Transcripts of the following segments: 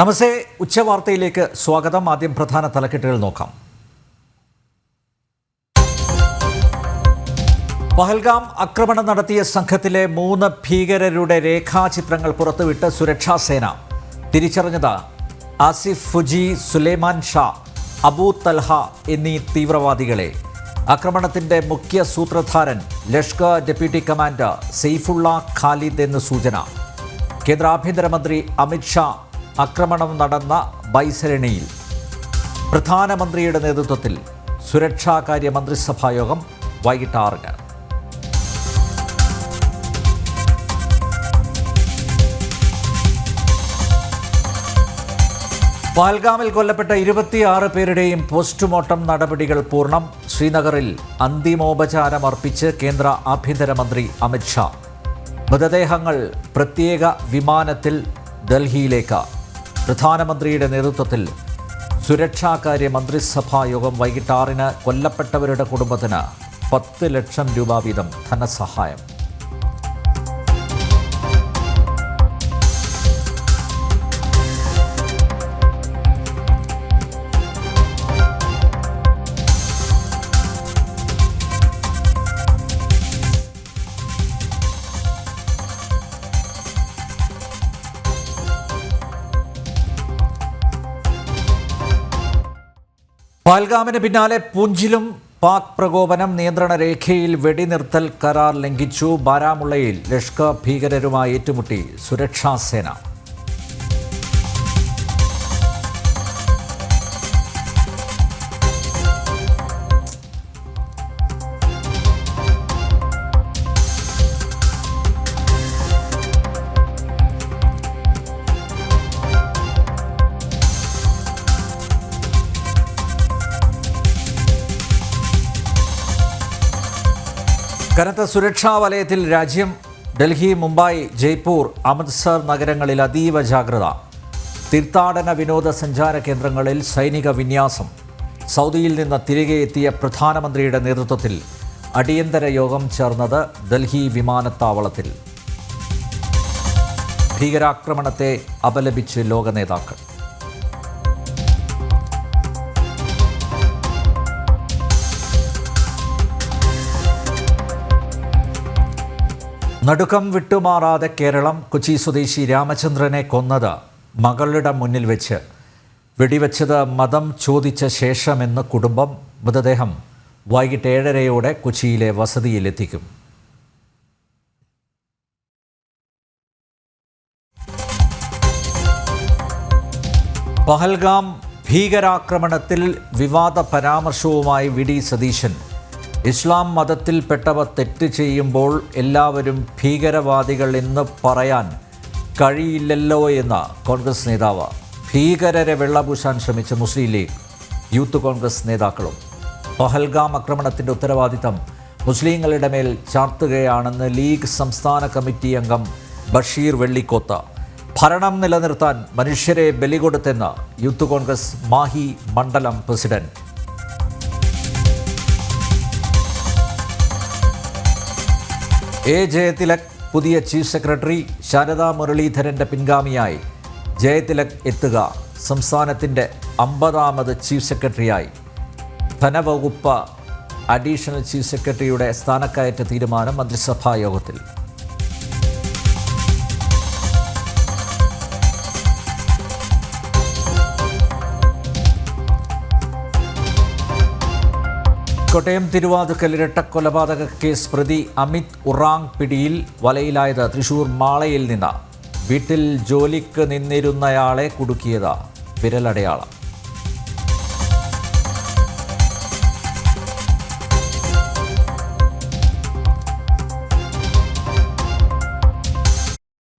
നമസ്തേ, ഉച്ചവാർത്തയിലേക്ക് സ്വാഗതം. ആദ്യം പ്രധാന തലക്കെട്ടുകൾ നോക്കാം. പഹൽഗാം ആക്രമണം നടത്തിയ സംഘത്തിലെ 3 ഭീകരരുടെ രേഖാചിത്രങ്ങൾ പുറത്തുവിട്ട് സുരക്ഷാ സേന. തിരിച്ചറിഞ്ഞത് ആസിഫ് ഫുജി, സുലൈമാൻ ഷാ, അബൂ തൽഹ എന്നീ തീവ്രവാദികളെ. ആക്രമണത്തിന്റെ മുഖ്യ സൂത്രധാരൻ ലഷ്കർ ഡെപ്യൂട്ടി കമാൻഡർ സെയ്ഫുള്ള ഖാലിദ് എന്ന് സൂചന. കേന്ദ്ര ആഭ്യന്തരമന്ത്രി അമിത്ഷാ ആക്രമണം നടന്ന ബൈസരണിയിൽ. പ്രധാനമന്ത്രിയുടെ നേതൃത്വത്തിൽ സുരക്ഷാകാര്യ മന്ത്രിസഭായോഗം വൈകിട്ട് 6-ന്. പഹൽഗാമിൽ കൊല്ലപ്പെട്ട 26 പേരുടെയും പോസ്റ്റ്മോർട്ടം നടപടികൾ പൂർണ്ണം. ശ്രീനഗറിൽ അന്തിമോപചാരം അർപ്പിച്ച് കേന്ദ്ര ആഭ്യന്തരമന്ത്രി അമിത്ഷാ. മൃതദേഹങ്ങൾ പ്രത്യേക വിമാനത്തിൽ ഡൽഹിയിലേക്ക്. പ്രധാനമന്ത്രിയുടെ നേതൃത്വത്തിൽ സുരക്ഷാകാര്യ മന്ത്രിസഭായോഗം വൈകിട്ട് 6-ന്. കൊല്ലപ്പെട്ടവരുടെ കുടുംബത്തിന് 10 ലക്ഷം രൂപ വീതം ധനസഹായം. പഹൽഗാമിന് പിന്നാലെ പൂഞ്ചിലും പാക് പ്രകോപനം. നിയന്ത്രണ രേഖയിൽ വെടിനിർത്തൽ കരാർ ലംഘിച്ചു. ബാരാമുള്ളയിൽ ലഷ്കർ ഭീകരരുമായി ഏറ്റുമുട്ടി സുരക്ഷാ സേന. കനത്ത സുരക്ഷാ വലയത്തിൽ രാജ്യം. ഡൽഹി, മുംബൈ, ജയ്പൂർ, അമൃത്സർ നഗരങ്ങളിൽ അതീവ ജാഗ്രത. തീർത്ഥാടന വിനോദസഞ്ചാര കേന്ദ്രങ്ങളിൽ സൈനിക വിന്യാസം. സൗദിയിൽ നിന്ന് തിരികെ എത്തിയ പ്രധാനമന്ത്രിയുടെ നേതൃത്വത്തിൽ അടിയന്തര യോഗം ചേർന്നത് ഡൽഹി വിമാനത്താവളത്തിൽ. ഭീകരാക്രമണത്തെ അപലപിച്ച് ലോക നേതാക്കൾ. നടുക്കം വിട്ടുമാറാതെ കേരളം. കൊച്ചി സ്വദേശി രാമചന്ദ്രനെ കൊന്നത് മകളുടെ മുന്നിൽ വെച്ച്. വെടിവെച്ചത് മതം ചോദിച്ച ശേഷമെന്ന് കുടുംബം. മൃതദേഹം വൈകിട്ട് 7:30 കൊച്ചിയിലെ വസതിയിലെത്തിക്കും. പഹൽഗാം ഭീകരാക്രമണത്തിൽ വിവാദ പരാമർശവുമായി വി.ഡി. സതീശൻ. ഇസ്ലാം മതത്തിൽപ്പെട്ടവർ തെറ്റ് ചെയ്യുമ്പോൾ എല്ലാവരും ഭീകരവാദികൾ എന്ന് പറയാൻ കഴിയില്ലല്ലോ എന്ന് കോൺഗ്രസ് നേതാവ്. ഭീകരരെ വെള്ളപൂശാൻ ശ്രമിച്ച മുസ്ലിം ലീഗ്, യൂത്ത് കോൺഗ്രസ് നേതാക്കളും. പഹൽഗാം ആക്രമണത്തിൻ്റെ ഉത്തരവാദിത്തം മുസ്ലിങ്ങളുടെ മേൽ ചാർത്തുകയാണെന്ന് ലീഗ് സംസ്ഥാന കമ്മിറ്റി അംഗം ബഷീർ വെള്ളിക്കോത്ത്. ഭരണം നിലനിർത്താൻ മനുഷ്യരെ ബലികൊടുത്തെന്ന് യൂത്ത് കോൺഗ്രസ് മാഹി മണ്ഡലം പ്രസിഡന്റ്. ജയതിലക് പുതിയ ചീഫ് സെക്രട്ടറി. ശാരദാ മുരളീധരൻ്റെ പിൻഗാമിയായി ജയതിലക് എത്തുക. സംസ്ഥാനത്തിൻ്റെ 50ാമത് ചീഫ് സെക്രട്ടറിയായി. ധനവകുപ്പ് അഡീഷണൽ ചീഫ് സെക്രട്ടറിയുടെ സ്ഥാനക്കയറ്റ തീരുമാനം മന്ത്രിസഭാ യോഗത്തിൽ. കോട്ടയം തിരുവാതുക്കൽ ഇരട്ടക്കൊലപാതക കേസ് പ്രതി അമിത് ഉറാങ് പിടിയിൽ. വലയിലായത് തൃശൂർ മാളയിൽ നിന്ന്. വീട്ടിൽ ജോലിക്ക് നിന്നിരുന്നയാളെ കുടുക്കിയത് വിരലടയാളം.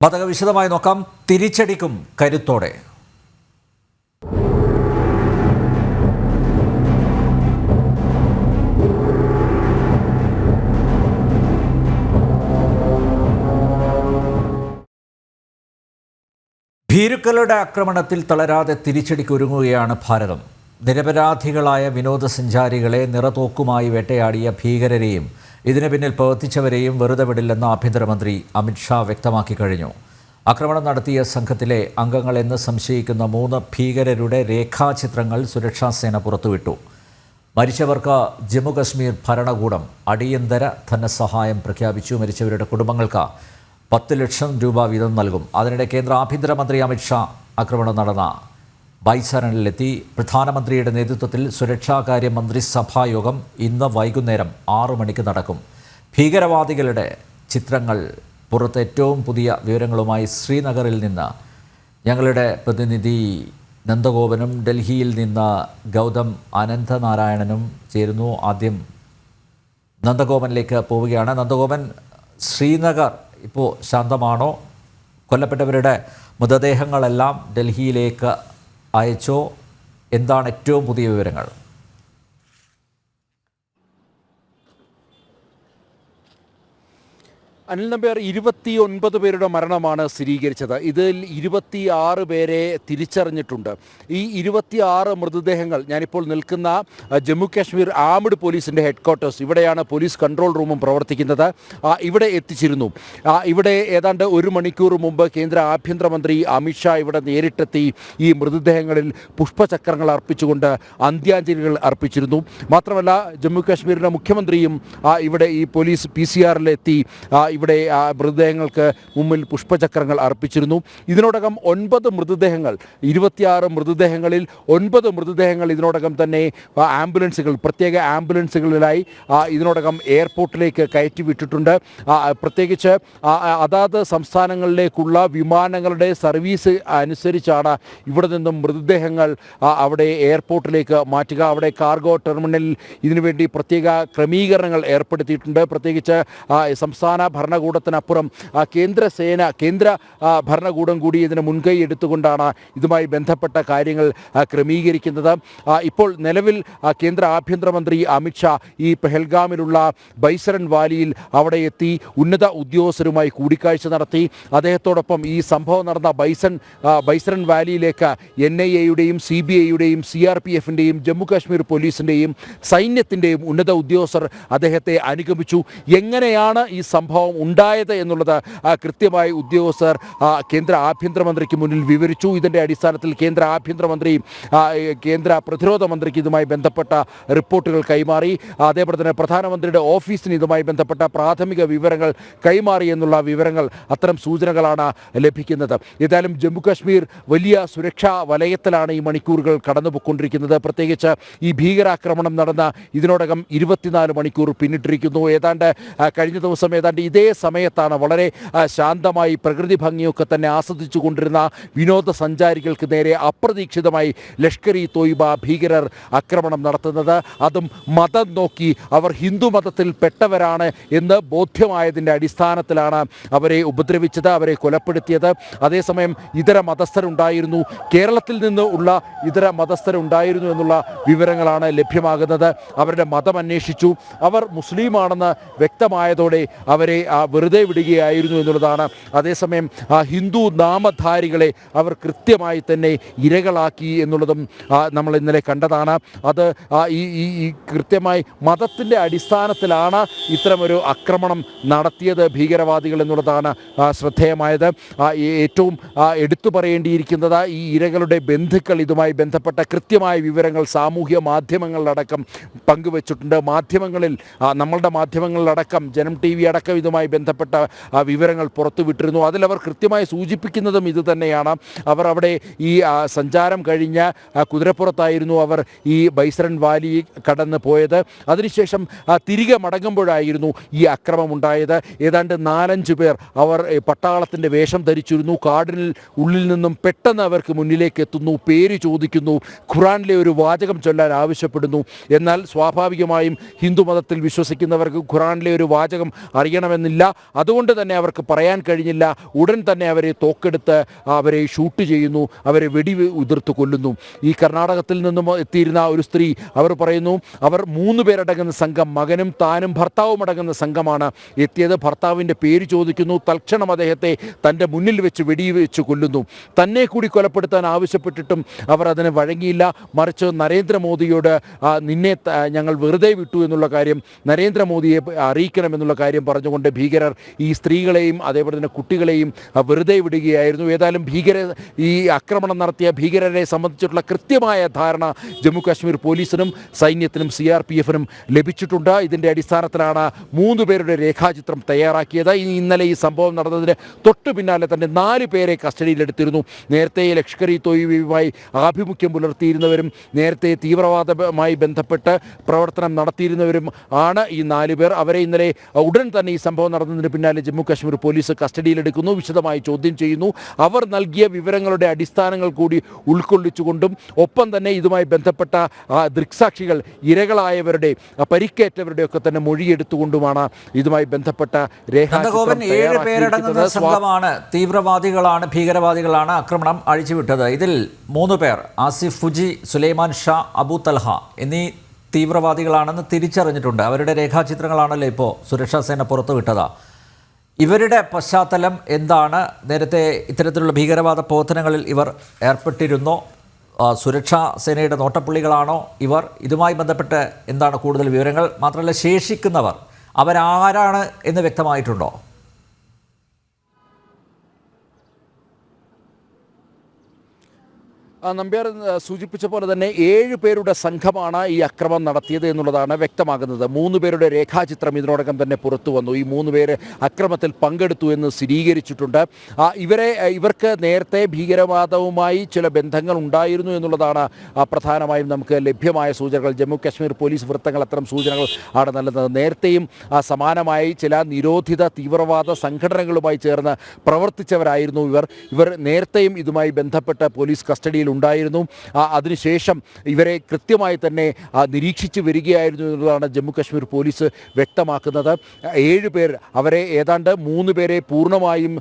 വാർത്തകൾ വിശദമായി നോക്കാം. തിരിച്ചടിക്കും കരുത്തോടെ. ഭീരുക്കളുടെ ആക്രമണത്തിൽ തളരാതെ തിരിച്ചടിക്കൊരുങ്ങുകയാണ് ഭാരതം. നിരപരാധികളായ വിനോദസഞ്ചാരികളെ നിറതോക്കുമായി വേട്ടയാടിയ ഭീകരരെയും ഇതിനു പിന്നിൽ പ്രവർത്തിച്ചവരെയും വെറുതെ വിടില്ലെന്ന് ആഭ്യന്തരമന്ത്രി അമിത്ഷാ വ്യക്തമാക്കി കഴിഞ്ഞു. ആക്രമണം നടത്തിയ സംഘത്തിലെ അംഗങ്ങളെന്ന് സംശയിക്കുന്ന 3 ഭീകരരുടെ രേഖാചിത്രങ്ങൾ സുരക്ഷാസേന പുറത്തുവിട്ടു. മരിച്ചവർക്ക് ജമ്മുകശ്മീർ ഭരണകൂടം അടിയന്തര ധനസഹായം പ്രഖ്യാപിച്ചു. മരിച്ചവരുടെ കുടുംബങ്ങൾക്ക് 10 ലക്ഷം രൂപ വീതം നൽകും. അതിനിടെ കേന്ദ്ര ആഭ്യന്തരമന്ത്രി അമിത്ഷാ ആക്രമണം നടന്ന ബൈസരണിലെത്തി. പ്രധാനമന്ത്രിയുടെ നേതൃത്വത്തിൽ സുരക്ഷാകാര്യ മന്ത്രിസഭാ യോഗം ഇന്ന് വൈകുന്നേരം 6 മണിക്ക് നടക്കും. ഭീകരവാദികളുടെ ചിത്രങ്ങൾ പുറത്ത് ഏറ്റവും പുതിയ വിവരങ്ങളുമായി ശ്രീനഗറിൽ നിന്ന് ഞങ്ങളുടെ പ്രതിനിധി നന്ദഗോപനും ഡൽഹിയിൽ നിന്ന് ഗൗതം അനന്തനാരായണനും ചേരുന്നു. ആദ്യം നന്ദഗോപനിലേക്ക് പോവുകയാണ്. നന്ദഗോപൻ, ശ്രീനഗർ ഇപ്പോൾ ശാന്തമാണോ? കൊല്ലപ്പെട്ടവരുടെ മൃതദേഹങ്ങളെല്ലാം ഡൽഹിയിലേക്ക് അയച്ചോ? എന്താണ് ഏറ്റവും പുതിയ വിവരങ്ങൾ? അനിൽ നമ്പ്യാർ, 29 പേരുടെ മരണമാണ് സ്ഥിരീകരിച്ചത്. ഇതിൽ 26 പേരെ തിരിച്ചറിഞ്ഞിട്ടുണ്ട്. ഈ 26 മൃതദേഹങ്ങൾ ഞാനിപ്പോൾ നിൽക്കുന്ന ജമ്മു കാശ്മീർ ആംഡ് പോലീസിൻ്റെ ഹെഡ്ക്വാർട്ടേഴ്സ്, ഇവിടെയാണ് പോലീസ് കൺട്രോൾ റൂമും പ്രവർത്തിക്കുന്നത്, ഇവിടെ എത്തിച്ചിരുന്നു. ഇവിടെ ഏതാണ്ട് 1 മണിക്കൂർ മുമ്പ് കേന്ദ്ര ആഭ്യന്തരമന്ത്രി അമിത്ഷാ ഇവിടെ നേരിട്ടെത്തി ഈ മൃതദേഹങ്ങളിൽ പുഷ്പചക്രങ്ങൾ അർപ്പിച്ചുകൊണ്ട് അന്ത്യാഞ്ജലികൾ അർപ്പിച്ചിരുന്നു. മാത്രമല്ല ജമ്മു കാശ്മീരിൻ്റെ മുഖ്യമന്ത്രിയും ഇവിടെ ഈ പോലീസ് PCR-ലെത്തി ഇവിടെ മൃതദേഹങ്ങൾക്ക് മുമ്പിൽ പുഷ്പചക്രങ്ങൾ അർപ്പിച്ചിരുന്നു. ഇതിനോടകം 9 മൃതദേഹങ്ങൾ, 26 മൃതദേഹങ്ങളിൽ 9 മൃതദേഹങ്ങൾ ഇതിനോടകം തന്നെ ആംബുലൻസുകൾ, പ്രത്യേക ആംബുലൻസുകളിലായി ഇതിനോടകം എയർപോർട്ടിലേക്ക് കയറ്റിവിട്ടിട്ടുണ്ട്. പ്രത്യേകിച്ച് അതാത് സംസ്ഥാനങ്ങളിലേക്കുള്ള വിമാനങ്ങളുടെ സർവീസ് അനുസരിച്ചാണ് ഇവിടെ നിന്നും മൃതദേഹങ്ങൾ അവിടെ എയർപോർട്ടിലേക്ക് മാറ്റുക. അവിടെ കാർഗോ ടെർമിനലിൽ ഇതിനുവേണ്ടി പ്രത്യേക ക്രമീകരണങ്ങൾ ഏർപ്പെടുത്തിയിട്ടുണ്ട്. പ്രത്യേകിച്ച് സംസ്ഥാന ഭരണകൂടത്തിനപ്പുറം കേന്ദ്ര ഭരണകൂടം കൂടി ഇതിന് മുൻകൈ എടുത്തുകൊണ്ടാണ് ഇതുമായി ബന്ധപ്പെട്ട കാര്യങ്ങൾ ക്രമീകരിക്കുന്നത്. ഇപ്പോൾ നിലവിൽ കേന്ദ്ര ആഭ്യന്തരമന്ത്രി അമിത്ഷാ ഈ പെഹൽഗാമിലുള്ള ബൈസരൺ വാലിയിൽ അവിടെ എത്തി ഉന്നത ഉദ്യോഗസ്ഥരുമായി കൂടിക്കാഴ്ച നടത്തി. അദ്ദേഹത്തോടൊപ്പം ഈ സംഭവം നടന്ന ബൈസരൺ വാലിയിലേക്ക് NIA-യുടെയും CBI-യുടെയും CRPF-ൻ്റെയും ജമ്മു കാശ്മീർ പോലീസിൻ്റെയും സൈന്യത്തിൻ്റെയും ഉന്നത ഉദ്യോഗസ്ഥർ അദ്ദേഹത്തെ അനുഗമിച്ചു. എങ്ങനെയാണ് ഈ സംഭവം ഉണ്ടായത് എന്നുള്ളത് കൃത്യമായി ഉദ്യോഗസ്ഥർ കേന്ദ്ര ആഭ്യന്തരമന്ത്രിക്ക് മുന്നിൽ വിവരിച്ചു. ഇതിൻ്റെ അടിസ്ഥാനത്തിൽ കേന്ദ്ര ആഭ്യന്തരമന്ത്രി കേന്ദ്ര പ്രതിരോധ മന്ത്രിക്ക് ഇതുമായി ബന്ധപ്പെട്ട റിപ്പോർട്ടുകൾ കൈമാറി. അതേപോലെ തന്നെ പ്രധാനമന്ത്രിയുടെ ഓഫീസിന് ഇതുമായി ബന്ധപ്പെട്ട പ്രാഥമിക വിവരങ്ങൾ കൈമാറി എന്നുള്ള വിവരങ്ങൾ, അത്തരം സൂചനകളാണ് ലഭിക്കുന്നത്. ഏതായാലും ജമ്മു കാശ്മീർ വലിയ സുരക്ഷാ വലയത്തിലാണ് ഈ മണിക്കൂറുകൾ കടന്നുപോയിക്കൊണ്ടിരിക്കുന്നത്. പ്രത്യേകിച്ച് ഈ ഭീകരാക്രമണം നടന്ന ഇതിനോടകം 24 മണിക്കൂർ പിന്നിട്ടിരിക്കുന്നു. ഏതാണ്ട് കഴിഞ്ഞ ദിവസം ഇതേ സമയത്താണ് വളരെ ശാന്തമായി പ്രകൃതി ഭംഗിയൊക്കെ തന്നെ ആസ്വദിച്ചു കൊണ്ടിരുന്ന വിനോദസഞ്ചാരികൾക്ക് നേരെ അപ്രതീക്ഷിതമായി ലഷ്കർ-ഇ തോയ്ബ ഭീകരർ ആക്രമണം നടത്തുന്നത്. അതും മതം നോക്കി അവർ ഹിന്ദു മതത്തിൽ പെട്ടവരാണ് എന്ന് ബോധ്യമായതിൻ്റെ അടിസ്ഥാനത്തിലാണ് അവരെ ഉപദ്രവിച്ചത്, അവരെ കൊലപ്പെടുത്തിയത്. അതേസമയം ഇതര മതസ്ഥരുണ്ടായിരുന്നു, കേരളത്തിൽ നിന്ന് ഉള്ള ഇതര മതസ്ഥരുണ്ടായിരുന്നു എന്നുള്ള വിവരങ്ങളാണ് ലഭ്യമാകുന്നത്. അവരുടെ മതം അന്വേഷിച്ചു. അവർ മുസ്ലിമാണെന്ന് വ്യക്തമായതോടെ അവരെ വെറുതെ വിടുകയായിരുന്നു എന്നുള്ളതാണ്. അതേസമയം ഹിന്ദു നാമധാരികളെ അവർ കൃത്യമായി തന്നെ ഇരകളാക്കി എന്നുള്ളതും നമ്മൾ ഇന്നലെ കണ്ടതാണ്. അത് ഈ കൃത്യമായി മതത്തിൻ്റെ അടിസ്ഥാനത്തിലാണ് ഇത്തരമൊരു ആക്രമണം നടത്തിയത് ഭീകരവാദികൾ എന്നുള്ളതാണ് ശ്രദ്ധേയമായത്. ഏറ്റവും എടുത്തു പറയേണ്ടിയിരിക്കുന്നത് ഈ ഇരകളുടെ ബന്ധുക്കൾ ഇതുമായി ബന്ധപ്പെട്ട കൃത്യമായ വിവരങ്ങൾ സാമൂഹ്യ മാധ്യമങ്ങളിലടക്കം പങ്കുവച്ചിട്ടുണ്ട്. മാധ്യമങ്ങളിൽ, നമ്മളുടെ മാധ്യമങ്ങളിലടക്കം ജനം TV അടക്കം ഇതുമായി ബന്ധപ്പെട്ട വിവരങ്ങൾ പുറത്തുവിട്ടിരുന്നു. അതിലവർ കൃത്യമായി സൂചിപ്പിക്കുന്നതും ഇത് തന്നെയാണ്. അവർ അവിടെ ഈ സഞ്ചാരം കഴിഞ്ഞ കുതിരപ്പുറത്തായിരുന്നു അവർ ഈ ബൈസരൺ വാലി കടന്ന് പോയത്. അതിനുശേഷം തിരികെ മടങ്ങുമ്പോഴായിരുന്നു ഈ അക്രമം ഉണ്ടായത്. ഏതാണ്ട് 4-5 പേർ അവർ പട്ടാളത്തിൻ്റെ വേഷം ധരിച്ചിരുന്നു. കാടിന് ഉള്ളിൽ നിന്നും പെട്ടെന്ന് അവർക്ക് മുന്നിലേക്ക് എത്തുന്നു, പേര് ചോദിക്കുന്നു, ഖുറാനിലെ ഒരു വാചകം ചൊല്ലാൻ ആവശ്യപ്പെടുന്നു. എന്നാൽ സ്വാഭാവികമായും ഹിന്ദു മതത്തിൽ വിശ്വസിക്കുന്നവർക്ക് ഖുറാനിലെ ഒരു വാചകം അറിയണമെന്നില്ല. അതുകൊണ്ട് തന്നെ അവർക്ക് പറയാൻ കഴിഞ്ഞില്ല. ഉടൻ തന്നെ അവരെ തോക്കെടുത്ത് അവരെ ഷൂട്ട് ചെയ്യുന്നു, അവരെ വെടി ഉതിർത്ത് കൊല്ലുന്നു. ഈ കർണാടകത്തിൽ നിന്നും എത്തിയിരുന്ന ഒരു സ്ത്രീ അവർ പറയുന്നു, അവർ 3 പേരടങ്ങുന്ന സംഘം, മകനും താനും ഭർത്താവും അടങ്ങുന്ന സംഘമാണ് എത്തിയത്. ഭർത്താവിൻ്റെ പേര് ചോദിക്കുന്നു, തൽക്ഷണം അദ്ദേഹത്തെ തൻ്റെ മുന്നിൽ വെച്ച് വെടിവെച്ച് കൊല്ലുന്നു. തന്നെ കൂടി കൊലപ്പെടുത്താൻ ആവശ്യപ്പെട്ടിട്ടും അവർ അതിന് വഴങ്ങിയില്ല. മറിച്ച് നരേന്ദ്രമോദിയോട് നിന്നെ ഞങ്ങൾ വെറുതെ വിട്ടു എന്നുള്ള കാര്യം, നരേന്ദ്രമോദിയെ അറിയിക്കണമെന്നുള്ള കാര്യം പറഞ്ഞുകൊണ്ട് ഭീകരർ ഈ സ്ത്രീകളെയും അതേപോലെ തന്നെ കുട്ടികളെയും വെറുതെ വിടുകയായിരുന്നു. ഏതായാലും ഈ ആക്രമണം നടത്തിയ ഭീകരരെ സംബന്ധിച്ചിട്ടുള്ള കൃത്യമായ ധാരണ ജമ്മു കാശ്മീർ പോലീസിനും സൈന്യത്തിനും CRPF-നും ലഭിച്ചിട്ടുണ്ട്. ഇതിൻ്റെ അടിസ്ഥാനത്തിലാണ് 3 പേരുടെ രേഖാചിത്രം തയ്യാറാക്കിയത്. ഇന്നലെ ഈ സംഭവം നടന്നതിന് തൊട്ടു പിന്നാലെ തന്നെ 4 പേരെ കസ്റ്റഡിയിലെടുത്തിരുന്നു. നേരത്തെ ലഷ്കർ ഇ തോയ്ബയുമായി ആഭിമുഖ്യം പുലർത്തിയിരുന്നവരും നേരത്തെ തീവ്രവാദവുമായി ബന്ധപ്പെട്ട് പ്രവർത്തനം നടത്തിയിരുന്നവരും ആണ് ഈ 4 പേർ. അവരെ ഇന്നലെ ഉടൻ തന്നെ ഈ സംഭവം നടന്നതിന് പിന്നാലെ ജമ്മു കാശ്മീർ പോലീസ് കസ്റ്റഡിയിലെടുക്കുന്നു, വിശദമായി ചോദ്യം ചെയ്യുന്നു. അവർ നൽകിയ വിവരങ്ങളുടെ അടിസ്ഥാനങ്ങൾ കൂടി ഉൾക്കൊള്ളിച്ചുകൊണ്ടും ഒപ്പം തന്നെ ഇതുമായി ബന്ധപ്പെട്ട ദൃക്സാക്ഷികൾ, ഇരകളായവരുടെ, പരിക്കേറ്റവരുടെ ഒക്കെ തന്നെ മൊഴിയെടുത്തുകൊണ്ടുമാണ് ഇതുമായി ബന്ധപ്പെട്ട രേഖാചിത്രം പേരടങ്ങുന്ന സംഘമാണ് തീവ്രവാദികളാണ്, ഭീകരവാദികളാണ് ആക്രമണം അഴിച്ചുവിട്ടത്. ഇതിൽ 3 പേർ ആസിഫ് ഫുജി, സുലൈമാൻ ഷാ, അബു തൽഹ എന്നീ തീവ്രവാദികളാണെന്ന് തിരിച്ചറിഞ്ഞിട്ടുണ്ട്. അവരുടെ രേഖാചിത്രങ്ങളാണല്ലോ ഇപ്പോൾ സുരക്ഷാ സേന പുറത്തുവിട്ടത്. ഇവരുടെ പശ്ചാത്തലം എന്താണ്? നേരത്തെ ഇത്തരത്തിലുള്ള ഭീകരവാദ പ്രവർത്തനങ്ങളിൽ ഇവർ ഏർപ്പെട്ടിരുന്നോ? സുരക്ഷാ സേനയുടെ നോട്ടപ്പുള്ളികളാണോ ഇവർ? ഇതുമായി ബന്ധപ്പെട്ട് എന്താണ് കൂടുതൽ വിവരങ്ങൾ? മാത്രമല്ല, ശേഷിക്കുന്നവർ അവരാരാണ് എന്ന് വ്യക്തമായിട്ടുണ്ടോ? നമ്പ്യാർ സൂചിപ്പിച്ച പോലെ തന്നെ 7 പേരുടെ സംഘമാണ് ഈ അക്രമം നടത്തിയത് എന്നുള്ളതാണ് വ്യക്തമാകുന്നത്. 3 പേരുടെ രേഖാചിത്രം ഇതിനോടകം തന്നെ പുറത്തു വന്നു. ഈ 3 പേര് അക്രമത്തിൽ പങ്കെടുത്തു എന്ന് സ്ഥിരീകരിച്ചിട്ടുണ്ട്. ഇവർക്ക് നേരത്തെ ഭീകരവാദവുമായി ചില ബന്ധങ്ങൾ ഉണ്ടായിരുന്നു എന്നുള്ളതാണ് പ്രധാനമായും നമുക്ക് ലഭ്യമായ സൂചനകൾ. ജമ്മു കാശ്മീർ പോലീസ് വൃത്തങ്ങൾ അത്തരം സൂചനകൾ ആണ് നൽകുന്നത്. നേരത്തെയും സമാനമായി ചില നിരോധിത തീവ്രവാദ സംഘടനകളുമായി ചേർന്ന് പ്രവർത്തിച്ചവരായിരുന്നു ഇവർ നേരത്തെയും ഇതുമായി ബന്ധപ്പെട്ട പോലീസ് കസ്റ്റഡിയിൽ ഉണ്ടായിരുന്നു. അതിനുശേഷം ഇവരെ കൃത്യമായി തന്നെ നിരീക്ഷിച്ച് വരികയായിരുന്നു എന്നുള്ളതാണ് ജമ്മു കാശ്മീർ പോലീസ് വ്യക്തമാക്കുന്നത്. 7 പേർ, അവരെ ഏതാണ്ട് 3 പേരെ പൂർണ്ണമായും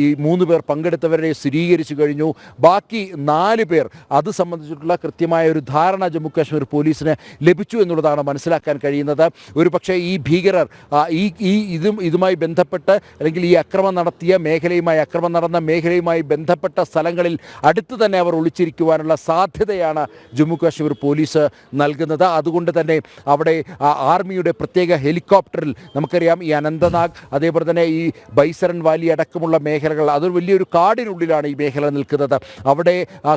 ഈ 3 പേർ പങ്കെടുത്തവരെ സ്ഥിരീകരിച്ചു കഴിഞ്ഞു. ബാക്കി 4 പേർ, അത് സംബന്ധിച്ചിട്ടുള്ള കൃത്യമായ ഒരു ധാരണ ജമ്മു കാശ്മീർ പോലീസിന് ലഭിച്ചു എന്നുള്ളതാണ് മനസ്സിലാക്കാൻ കഴിയുന്നത്. ഒരു പക്ഷേ ഈ ഭീകരർ ഇതുമായി ബന്ധപ്പെട്ട് അല്ലെങ്കിൽ ഈ അക്രമം നടന്ന മേഖലയുമായി ബന്ധപ്പെട്ട സ്ഥലങ്ങളിൽ അടുത്ത് തന്നെ അവർ ഒളിച്ചിരിക്കുവാനുള്ള സാധ്യതയാണ് ജമ്മു കാശ്മീർ പോലീസ് നൽകുന്നത്. അതുകൊണ്ട് തന്നെ അവിടെ ആർമിയുടെ പ്രത്യേക ഹെലികോപ്റ്ററിൽ, നമുക്കറിയാം ഈ അനന്തനാഗ്, അതേപോലെ തന്നെ ഈ ബൈസരൻ വാലി അടക്കമുള്ള മേഖലകൾ, അതൊരു വലിയൊരു കാടിനുള്ളിലാണ് ഈ മേഖല നിൽക്കുന്നത്. അവിടെ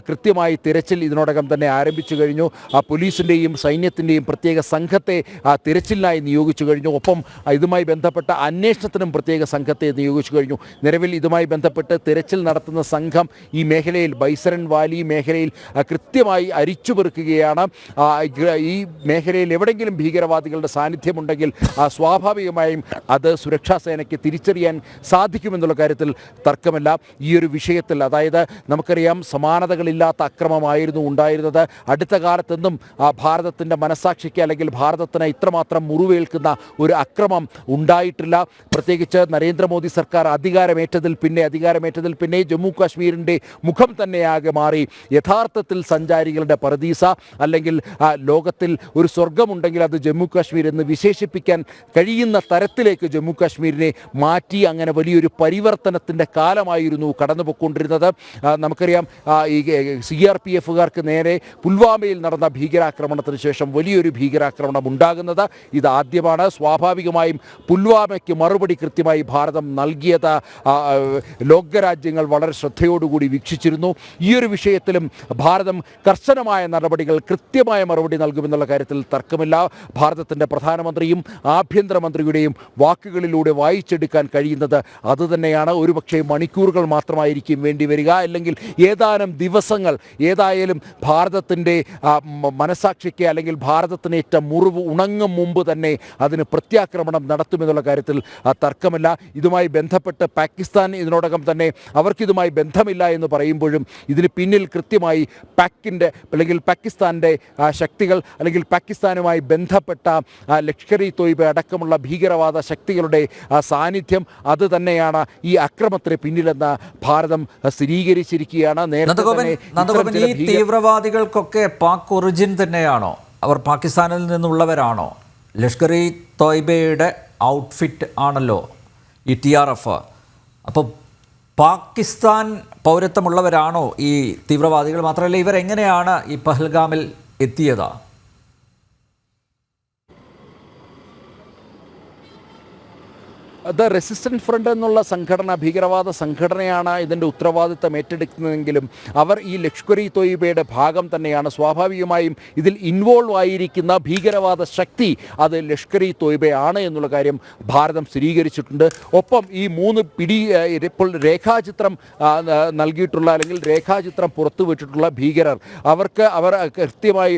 കൃത്യമായി തിരച്ചിൽ ഇതിനോടകം തന്നെ ആരംഭിച്ചു കഴിഞ്ഞു. പോലീസിൻ്റെയും സൈന്യത്തിൻ്റെയും പ്രത്യേക സംഘത്തെ തിരച്ചിലിനായി നിയോഗിച്ചു കഴിഞ്ഞു. ഒപ്പം ഇതുമായി ബന്ധപ്പെട്ട അന്വേഷണത്തിനും പ്രത്യേക സംഘത്തെ നിയോഗിച്ചു കഴിഞ്ഞു. നിലവിൽ ഇതുമായി ബന്ധപ്പെട്ട് തിരച്ചിൽ നടത്തുന്ന സംഘം ഈ മേഖലയിൽ, ബൈസരൻ വാലി മേഖലയിൽ കൃത്യമായി അരിച്ചുപെറുക്കുകയാണ്. ഈ മേഖലയിൽ എവിടെയെങ്കിലും ഭീകരവാദികളുടെ സാന്നിധ്യമുണ്ടെങ്കിൽ സ്വാഭാവികമായും അത് സുരക്ഷാ സേനയ്ക്ക് തിരിച്ചറിയാൻ സാധിക്കുമെന്നുള്ള കാര്യത്തിൽ തർക്കമില്ല. ഈ ഒരു വിഷയത്തിൽ, അതായത് നമുക്കറിയാം സമാനതകളില്ലാത്ത അക്രമമായിരുന്നു ഉണ്ടായിരുന്നത്. അടുത്ത കാലത്തൊന്നും ഭാരതത്തിൻ്റെ മനസാക്ഷിക്ക് അല്ലെങ്കിൽ ഭാരതത്തിന് ഇത്രമാത്രം മുറിവേൽക്കുന്ന ഒരു അക്രമം ഉണ്ടായിട്ടില്ല. പ്രത്യേകിച്ച് നരേന്ദ്രമോദി സർക്കാർ അധികാരമേറ്റതിൽ പിന്നെ ജമ്മു കാശ്മീരിൻ്റെ മുഖം തന്നെയാകെ മാറി. യഥാർത്ഥത്തിൽ സഞ്ചാരികളുടെ പറുദീസ, അല്ലെങ്കിൽ ലോകത്തിൽ ഒരു സ്വർഗമുണ്ടെങ്കിൽ അത് ജമ്മു കാശ്മീർ എന്ന് വിശേഷിപ്പിക്കാൻ കഴിയുന്ന തരത്തിലേക്ക് ജമ്മു കാശ്മീരിനെ മാറ്റി. അങ്ങനെ വലിയൊരു പരിവർത്തനത്തിൻ്റെ കാലമായിരുന്നു കടന്നുപോയിക്കൊണ്ടിരുന്നത്. നമുക്കറിയാം ഈ CRPF-കാർക്ക് നേരെ പുൽവാമയിൽ നടന്ന ഭീകരാക്രമണത്തിന് ശേഷം വലിയൊരു ഭീകരാക്രമണം ഉണ്ടാകുന്നത് ഇതാദ്യമാണ്. സ്വാഭാവികമായും പുൽവാമയ്ക്ക് മറുപടി കൃത്യമായി ഭാരതം നൽകിയത് ലോകരാജ്യങ്ങൾ വളരെ ശ്രദ്ധയോടുകൂടി വീക്ഷിച്ചിരുന്നു. ഈ ഒരു വിഷയത്തിലും ഭാരതം കർശനമായ നടപടികൾ, കൃത്യമായ മറുപടി നൽകുമെന്നുള്ള കാര്യത്തിൽ തർക്കമില്ല. ഭാരതത്തിൻ്റെ പ്രധാനമന്ത്രിയും ആഭ്യന്തരമന്ത്രിയുടെയും വാക്കുകളിലൂടെ വായിച്ചെടുക്കാൻ കഴിയുന്നത് അതുതന്നെയാണ്. ഒരുപക്ഷെ മണിക്കൂറുകൾ മാത്രമായിരിക്കും വേണ്ടി വരിക, അല്ലെങ്കിൽ ഏതാനും ദിവസങ്ങൾ. ഏതായാലും ഭാരതത്തിൻ്റെ മനസാക്ഷിക്ക് അല്ലെങ്കിൽ ഭാരതത്തിനേറ്റ മുറിവ് ഉണങ്ങും മുമ്പ് തന്നെ അതിന് പ്രത്യാക്രമണം നടത്തുമെന്നുള്ള കാര്യത്തിൽ തർക്കമില്ല. ഇതുമായി ബന്ധപ്പെട്ട് പാകിസ്ഥാൻ ഇതിനോടകം തന്നെ അവർക്കിതുമായി ബന്ധമില്ല എന്ന് പറയുമ്പോഴും ഇതിന് പിന്നിൽ കൃത്യമായി അല്ലെങ്കിൽ പാകിസ്ഥാൻ്റെ ശക്തികൾ, അല്ലെങ്കിൽ പാകിസ്ഥാനുമായി ബന്ധപ്പെട്ട ലഷ്കർ ഇ തോയ്ബ അടക്കമുള്ള ഭീകരവാദ ശക്തികളുടെ സാന്നിധ്യം അത് തന്നെയാണ് ഈ അക്രമത്തിന് പിന്നിലെന്ന് ഭാരതം സ്ഥിരീകരിച്ചിരിക്കുകയാണ്. നേരത്തെ ഈ തീവ്രവാദികൾക്കൊക്കെ പാക് ഒറിജിൻ തന്നെയാണോ? അവർ പാകിസ്ഥാനിൽ നിന്നുള്ളവരാണോ? ലഷ്കർ ഇ തോയ്ബയുടെ ഔട്ട്ഫിറ്റ് ആണല്ലോ ഈ TRF. അപ്പോൾ പാകിസ്ഥാൻ പൗരത്വമുള്ളവരാണോ ഈ തീവ്രവാദികൾ? മാത്രമല്ല, ഇവരെങ്ങനെയാണ് ഈ പഹൽഗാമിൽ എത്തിയത്? ദ റെസിസ്റ്റൻറ്റ് ഫ്രണ്ട് എന്നുള്ള സംഘടന ഭീകരവാദ സംഘടനയാണ് ഇതിൻ്റെ ഉത്തരവാദിത്തം ഏറ്റെടുക്കുന്നതെങ്കിലും അവർ ഈ ലഷ്കർ ഇ തോയ്ബയുടെ ഭാഗം തന്നെയാണ്. സ്വാഭാവികമായും ഇതിൽ ഇൻവോൾവ് ആയിരിക്കുന്ന ഭീകരവാദ ശക്തി അത് ലഷ്കർ ഇ തോയ്ബയാണ് എന്നുള്ള കാര്യം ഭാരതം സ്ഥിരീകരിച്ചിട്ടുണ്ട്. ഒപ്പം ഈ 3 ഇപ്പോൾ രേഖാചിത്രം നൽകിയിട്ടുള്ള അല്ലെങ്കിൽ രേഖാചിത്രം പുറത്തുവിട്ടിട്ടുള്ള ഭീകരർ അവർ കൃത്യമായി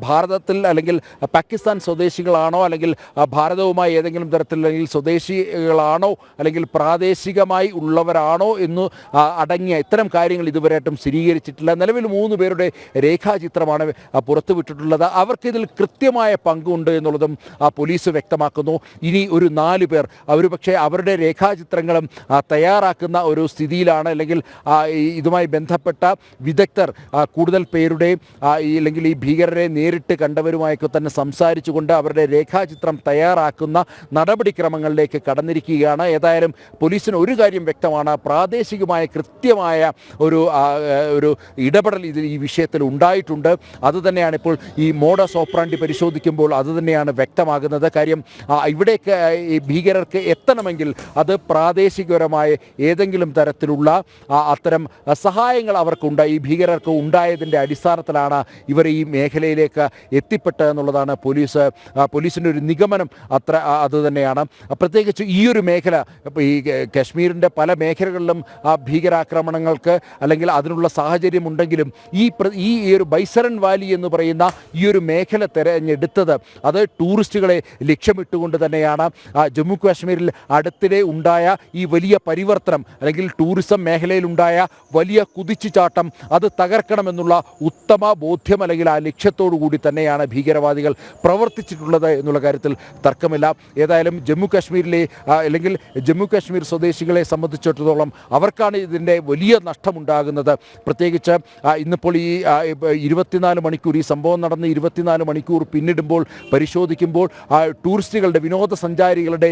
ഭാരതത്തിൽ അല്ലെങ്കിൽ പാകിസ്ഥാൻ സ്വദേശികളാണോ അല്ലെങ്കിൽ ഭാരതവുമായി ഏതെങ്കിലും തരത്തിൽ അല്ലെങ്കിൽ സ്വദേശികളാണോ അല്ലെങ്കിൽ പ്രാദേശികമായി ഉള്ളവരാണോ എന്ന് അടങ്ങിയ ഇത്തരം കാര്യങ്ങൾ ഇതുവരെയായിട്ടും സ്ഥിരീകരിച്ചിട്ടില്ല. നിലവിൽ 3 പേരുടെ രേഖാചിത്രമാണ് പുറത്തുവിട്ടിട്ടുള്ളത്. അവർക്കിതിൽ കൃത്യമായ പങ്കുണ്ട് എന്നുള്ളതും പോലീസ് വ്യക്തമാക്കുന്നു. ഇനി ഒരു 4 പേർ പക്ഷേ അവരുടെ രേഖാചിത്രങ്ങളും തയ്യാറാക്കുന്ന ഒരു സ്ഥിതിയിലാണ്. അല്ലെങ്കിൽ ഇതുമായി ബന്ധപ്പെട്ട വിദഗ്ധർ കൂടുതൽ പേരുടെ അല്ലെങ്കിൽ ഈ ഭീകരരെ നേരിട്ട് കണ്ടവരുമായൊക്കെ തന്നെ സംസാരിച്ചുകൊണ്ട് അവരുടെ രേഖാചിത്രം തയ്യാറാക്കുന്ന നടപടിക്രമങ്ങളിലേക്ക് കടന്നിരിക്കുകയാണ്. ഏതായാലും പോലീസിന് ഒരു കാര്യം വ്യക്തമാണ്, പ്രാദേശികമായ കൃത്യമായ ഒരു ഇടപെടൽ ഈ വിഷയത്തിൽ ഉണ്ടായിട്ടുണ്ട്. അതുതന്നെയാണ് ഇപ്പോൾ ഈ മോഡസ് ഓപ്പറാൻഡി പരിശോധിക്കുമ്പോൾ അതുതന്നെയാണ് വ്യക്തമാകുന്നത്. കാര്യം ഇവിടേക്ക് ഈ ഭീകരർക്ക് എത്തണമെങ്കിൽ അത് പ്രാദേശികപരമായ ഏതെങ്കിലും തരത്തിലുള്ള അത്തരം സഹായങ്ങൾ അവർക്കുണ്ട്. ഈ ഭീകരർക്ക് ഉണ്ടായതിൻ്റെ അടിസ്ഥാനത്തിലാണ് ഇവർ ഈ മേഖലയിലേക്ക് എത്തിപ്പെട്ടത് എന്നുള്ളതാണ് പോലീസിൻ്റെ ഒരു നിഗമനം. അതുതന്നെയാണ് പ്രത്യേകിച്ച് ഈ ഒരു മേഖല. ഈ കശ്മീരിൻ്റെ പല മേഖലകളിലും ഭീകരാക്രമണങ്ങൾക്ക് അല്ലെങ്കിൽ അതിനുള്ള സാഹചര്യമുണ്ടെങ്കിലും ഈ ഒരു ബൈസരൻ വാലി എന്ന് പറയുന്ന ഈ ഒരു മേഖല തിരഞ്ഞെടുത്തത് അത് ടൂറിസ്റ്റുകളെ ലക്ഷ്യമിട്ടുകൊണ്ട് തന്നെയാണ്. ജമ്മു കാശ്മീരിൽ അടുത്തിടെ ഉണ്ടായ ഈ വലിയ പരിവർത്തനം അല്ലെങ്കിൽ ടൂറിസം മേഖലയിലുണ്ടായ വലിയ കുതിച്ചുചാട്ടം അത് തകർക്കണമെന്നുള്ള ഉത്തമ ബോധ്യം അല്ലെങ്കിൽ ആ ലക്ഷ്യത്തോടു കൂടി തന്നെയാണ് ഭീകരവാദികൾ പ്രവർത്തിച്ചിട്ടുള്ളത് എന്നുള്ള കാര്യത്തിൽ തർക്കമില്ല. ഏതായാലും ജമ്മു കാശ്മീരിലെ അല്ലെങ്കിൽ ജമ്മു കാശ്മീർ സ്വദേശികളെ സംബന്ധിച്ചിടത്തോളം അവർക്കാണ് ഇതിൻ്റെ വലിയ നഷ്ടമുണ്ടാകുന്നത്. പ്രത്യേകിച്ച് ഇന്നിപ്പോൾ ഈ 24 മണിക്കൂർ ഈ സംഭവം നടന്ന് 24 മണിക്കൂർ പിന്നിടുമ്പോൾ പരിശോധിക്കുമ്പോൾ ടൂറിസ്റ്റുകളുടെ വിനോദസഞ്ചാരികളുടെ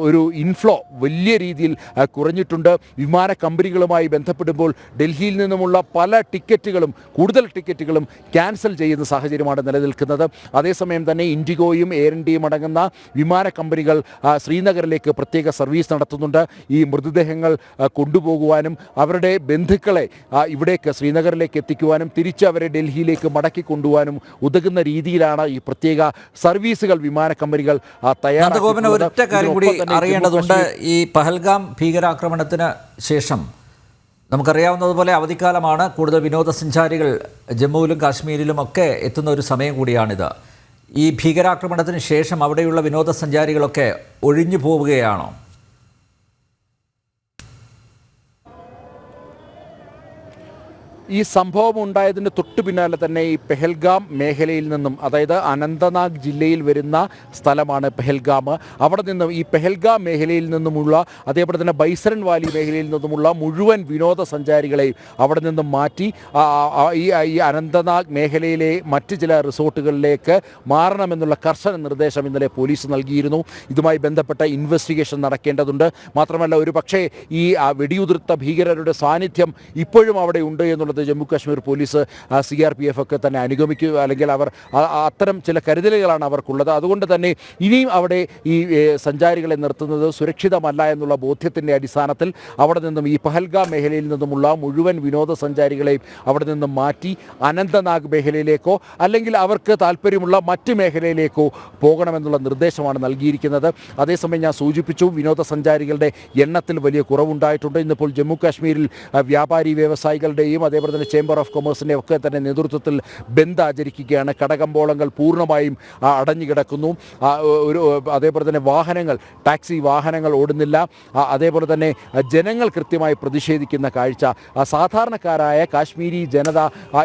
ഒരു ഇൻഫ്ലോ വലിയ രീതിയിൽ കുറഞ്ഞിട്ടുണ്ട്. വിമാന കമ്പനികളുമായി ബന്ധപ്പെടുമ്പോൾ ഡൽഹിയിൽ നിന്നുമുള്ള പല ടിക്കറ്റുകളും കൂടുതൽ ടിക്കറ്റുകളും ക്യാൻസൽ ചെയ്യുന്ന സാഹചര്യമാണ് നിലനിൽക്കുന്നത്. അതേസമയം തന്നെ ഇൻഡിഗോയും എയർ ഇന്ത്യയും അടങ്ങുന്ന വിമാന കമ്പനികൾ ശ്രീനഗറിലേക്ക് പ്രത്യേക സർവീസ് നടത്തുന്നുണ്ട്. ഈ മൃതദേഹങ്ങൾ കൊണ്ടുപോകുവാനും അവരുടെ ബന്ധുക്കളെ ഇവിടേക്ക് ശ്രീനഗറിലേക്ക് എത്തിക്കുവാനും തിരിച്ച് അവരെ ഡൽഹിയിലേക്ക് മടക്കി കൊണ്ടുപോകാനും ഉതകുന്ന രീതിയിലാണ് ഈ പ്രത്യേക സർവീസുകൾ വിമാന കമ്പനികൾ തയ്യാറാക്കുന്നത്. ഒറ്റ കാര്യം കൂടി അറിയേണ്ടതുണ്ട്. ഈ പഹൽഗാം ഭീകരാക്രമണത്തിന് ശേഷം നമുക്കറിയാവുന്നതുപോലെ അവധിക്കാലമാണ്. കൂടുതൽ വിനോദസഞ്ചാരികൾ ജമ്മുവിലും കാശ്മീരിലും ഒക്കെ എത്തുന്ന ഒരു സമയം കൂടിയാണിത്. ഈ ഭീകരാക്രമണത്തിന് ശേഷം അവിടെയുള്ള വിനോദസഞ്ചാരികളൊക്കെ ഒഴിഞ്ഞു പോവുകയാണോ? ഈ സംഭവം ഉണ്ടായതിന് തൊട്ടു പിന്നാലെ തന്നെ ഈ പെഹൽഗാം മേഖലയിൽ നിന്നും, അതായത് അനന്തനാഗ് ജില്ലയിൽ വരുന്ന സ്ഥലമാണ് പെഹൽഗാം, അവിടെ നിന്നും ഈ പെഹൽഗാം മേഖലയിൽ നിന്നുമുള്ള അതേപോലെ തന്നെ ബൈസരൻ വാലി മേഖലയിൽ നിന്നുമുള്ള മുഴുവൻ വിനോദസഞ്ചാരികളെയും അവിടെ നിന്നും മാറ്റി ഈ അനന്തനാഗ് മേഖലയിലെ മറ്റ് ചില റിസോർട്ടുകളിലേക്ക് മാറണമെന്നുള്ള കർശന നിർദ്ദേശം ഇന്നലെ പോലീസ് നൽകിയിരുന്നു. ഇതുമായി ബന്ധപ്പെട്ട ഇൻവെസ്റ്റിഗേഷൻ നടക്കേണ്ടതുണ്ട്. മാത്രമല്ല ഒരു പക്ഷേ ഈ വെടിയുതിർത്ത ഭീകരരുടെ സാന്നിധ്യം ഇപ്പോഴും അവിടെ ഉണ്ട് എന്നുള്ളത് ജമ്മു കാശ്മീർ പോലീസ് CRPF ഒക്കെ തന്നെ അനുഗമിക്കുക, അല്ലെങ്കിൽ അവർ അത്തരം ചില കരുതലുകളാണ് അവർക്കുള്ളത്. അതുകൊണ്ട് തന്നെ ഇനിയും അവിടെ ഈ സഞ്ചാരികളെ നിർത്തുന്നത് സുരക്ഷിതമല്ല എന്നുള്ള ബോധ്യത്തിൻ്റെ അടിസ്ഥാനത്തിൽ അവിടെ നിന്നും ഈ പഹൽഗാം മേഖലയിൽ നിന്നുമുള്ള മുഴുവൻ വിനോദസഞ്ചാരികളെയും അവിടെ നിന്നും മാറ്റി അനന്തനാഗ് മേഖലയിലേക്കോ അല്ലെങ്കിൽ അവർക്ക് താല്പര്യമുള്ള മറ്റ് മേഖലയിലേക്കോ പോകണമെന്നുള്ള നിർദ്ദേശമാണ് നൽകിയിരിക്കുന്നത്. അതേസമയം ഞാൻ സൂചിപ്പിച്ചു, വിനോദസഞ്ചാരികളുടെ എണ്ണത്തിൽ വലിയ കുറവുണ്ടായിട്ടുണ്ട്. ഇന്നിപ്പോൾ ജമ്മു കാശ്മീരിൽ വ്യാപാരി വ്യവസായികളുടെയും അതേപോലെ തന്നെ ചേംബർ ഓഫ് കൊമേഴ്സിൻ്റെ ഒക്കെ തന്നെ നേതൃത്വത്തിൽ ബന്ദ് ആചരിക്കുകയാണ്. കടകമ്പോളങ്ങൾ പൂർണ്ണമായും അടഞ്ഞു കിടക്കുന്നു. അതേപോലെ തന്നെ വാഹനങ്ങൾ, ടാക്സി വാഹനങ്ങൾ ഓടുന്നില്ല. അതേപോലെ തന്നെ ജനങ്ങൾ കൃത്യമായി പ്രതിഷേധിക്കുന്ന കാഴ്ച, സാധാരണക്കാരായ കാശ്മീരി ജനത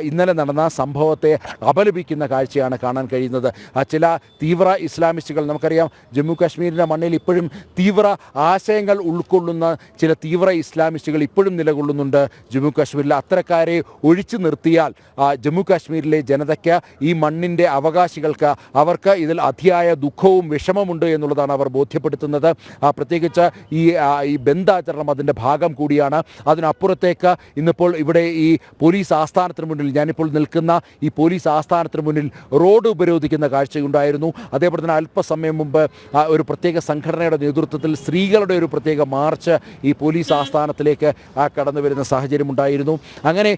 ഇന്നലെ നടന്ന സംഭവത്തെ അപലപിക്കുന്ന കാഴ്ചയാണ് കാണാൻ കഴിയുന്നത്. ചില തീവ്ര ഇസ്ലാമിസ്റ്റുകൾ, നമുക്കറിയാം ജമ്മു കാശ്മീരിൻ്റെ മണ്ണിൽ ഇപ്പോഴും തീവ്ര ആശയങ്ങൾ ഉൾക്കൊള്ളുന്ന ചില തീവ്ര ഇസ്ലാമിസ്റ്റുകൾ ഇപ്പോഴും നിലകൊള്ളുന്നുണ്ട് ജമ്മു കാശ്മീരിൽ. അത്തരക്കാരെ അവരെ ഒഴിച്ചു നിർത്തിയാൽ ജമ്മു കാശ്മീരിലെ ജനതയ്ക്ക്, ഈ മണ്ണിൻ്റെ അവകാശികൾക്ക്, അവർക്ക് ഇതിൽ അതിയായ ദുഃഖവും വിഷമമുണ്ട് എന്നുള്ളതാണ് അവർ ബോധ്യപ്പെടുത്തുന്നത്. പ്രത്യേകിച്ച് ഈ ബന്ദാചരണം അതിൻ്റെ ഭാഗം കൂടിയാണ്. അതിനപ്പുറത്തേക്ക് ഇന്നിപ്പോൾ ഇവിടെ ഈ പോലീസ് ആസ്ഥാനത്തിന് മുന്നിൽ, ഞാനിപ്പോൾ നിൽക്കുന്ന ഈ പോലീസ് ആസ്ഥാനത്തിന് മുന്നിൽ റോഡ് ഉപരോധിക്കുന്ന കാഴ്ചയുണ്ടായിരുന്നു. അതേപോലെ തന്നെ അല്പസമയം മുമ്പ് ഒരു പ്രത്യേക സംഘടനയുടെ നേതൃത്വത്തിൽ സ്ത്രീകളുടെ ഒരു പ്രത്യേക മാർച്ച് ഈ പോലീസ് ആസ്ഥാനത്തിലേക്ക് കടന്നു വരുന്ന സാഹചര്യം ഉണ്ടായിരുന്നു. അങ്ങനെ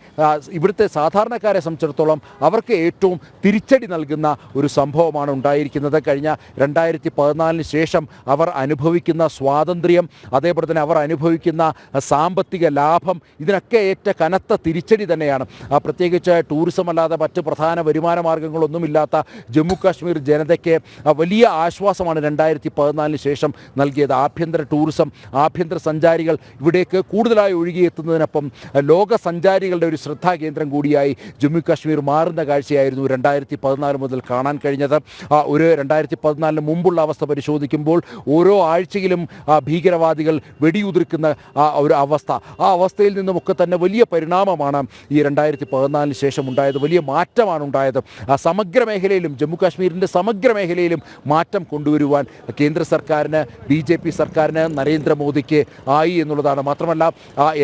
ഇവിടുത്തെ സാധാരണക്കാരെ സംബന്ധിച്ചിടത്തോളം അവർക്ക് ഏറ്റവും തിരിച്ചടി നൽകുന്ന ഒരു സംഭവമാണ് ഉണ്ടായിരിക്കുന്നത്. കഴിഞ്ഞ 2014 ശേഷം അവർ അനുഭവിക്കുന്ന സ്വാതന്ത്ര്യം, അതേപോലെ തന്നെ അവർ അനുഭവിക്കുന്ന സാമ്പത്തിക ലാഭം, ഇതിനൊക്കെ ഏറ്റ കനത്ത തിരിച്ചടി തന്നെയാണ്. പ്രത്യേകിച്ച് ടൂറിസം അല്ലാതെ മറ്റ് പ്രധാന വരുമാന മാർഗങ്ങളൊന്നുമില്ലാത്ത ജമ്മു കാശ്മീർ ജനതയ്ക്ക് വലിയ ആശ്വാസമാണ് 2014 ശേഷം നൽകിയത്. ആഭ്യന്തര ടൂറിസം, ആഭ്യന്തര സഞ്ചാരികൾ ഇവിടേക്ക് കൂടുതലായി ഒഴുകിയെത്തുന്നതിനൊപ്പം ലോക സഞ്ചാരികളുടെ ഒരു ശ്രദ്ധാകേന്ദ്രം കൂടിയായി ജമ്മു കാശ്മീർ മാറുന്ന കാഴ്ചയായിരുന്നു 2014 മുതൽ കാണാൻ കഴിഞ്ഞത്. ഒരു 2014 മുമ്പുള്ള അവസ്ഥ പരിശോധിക്കുമ്പോൾ ഓരോ ആഴ്ചയിലും ഭീകരവാദികൾ വെടിയുതിർക്കുന്ന ഒരു അവസ്ഥ, ആ അവസ്ഥയിൽ നിന്നുമൊക്കെ തന്നെ വലിയ പരിണാമമാണ് ഈ 2014 ശേഷം ഉണ്ടായത്. വലിയ മാറ്റമാണ് ഉണ്ടായത്. സമഗ്ര മേഖലയിലും, ജമ്മു കാശ്മീരിൻ്റെ സമഗ്ര മേഖലയിലും മാറ്റം കൊണ്ടുവരുവാൻ കേന്ദ്ര സർക്കാരിന്, BJP സർക്കാരിന്, നരേന്ദ്രമോദിക്ക് ആയി എന്നുള്ളതാണ്. മാത്രമല്ല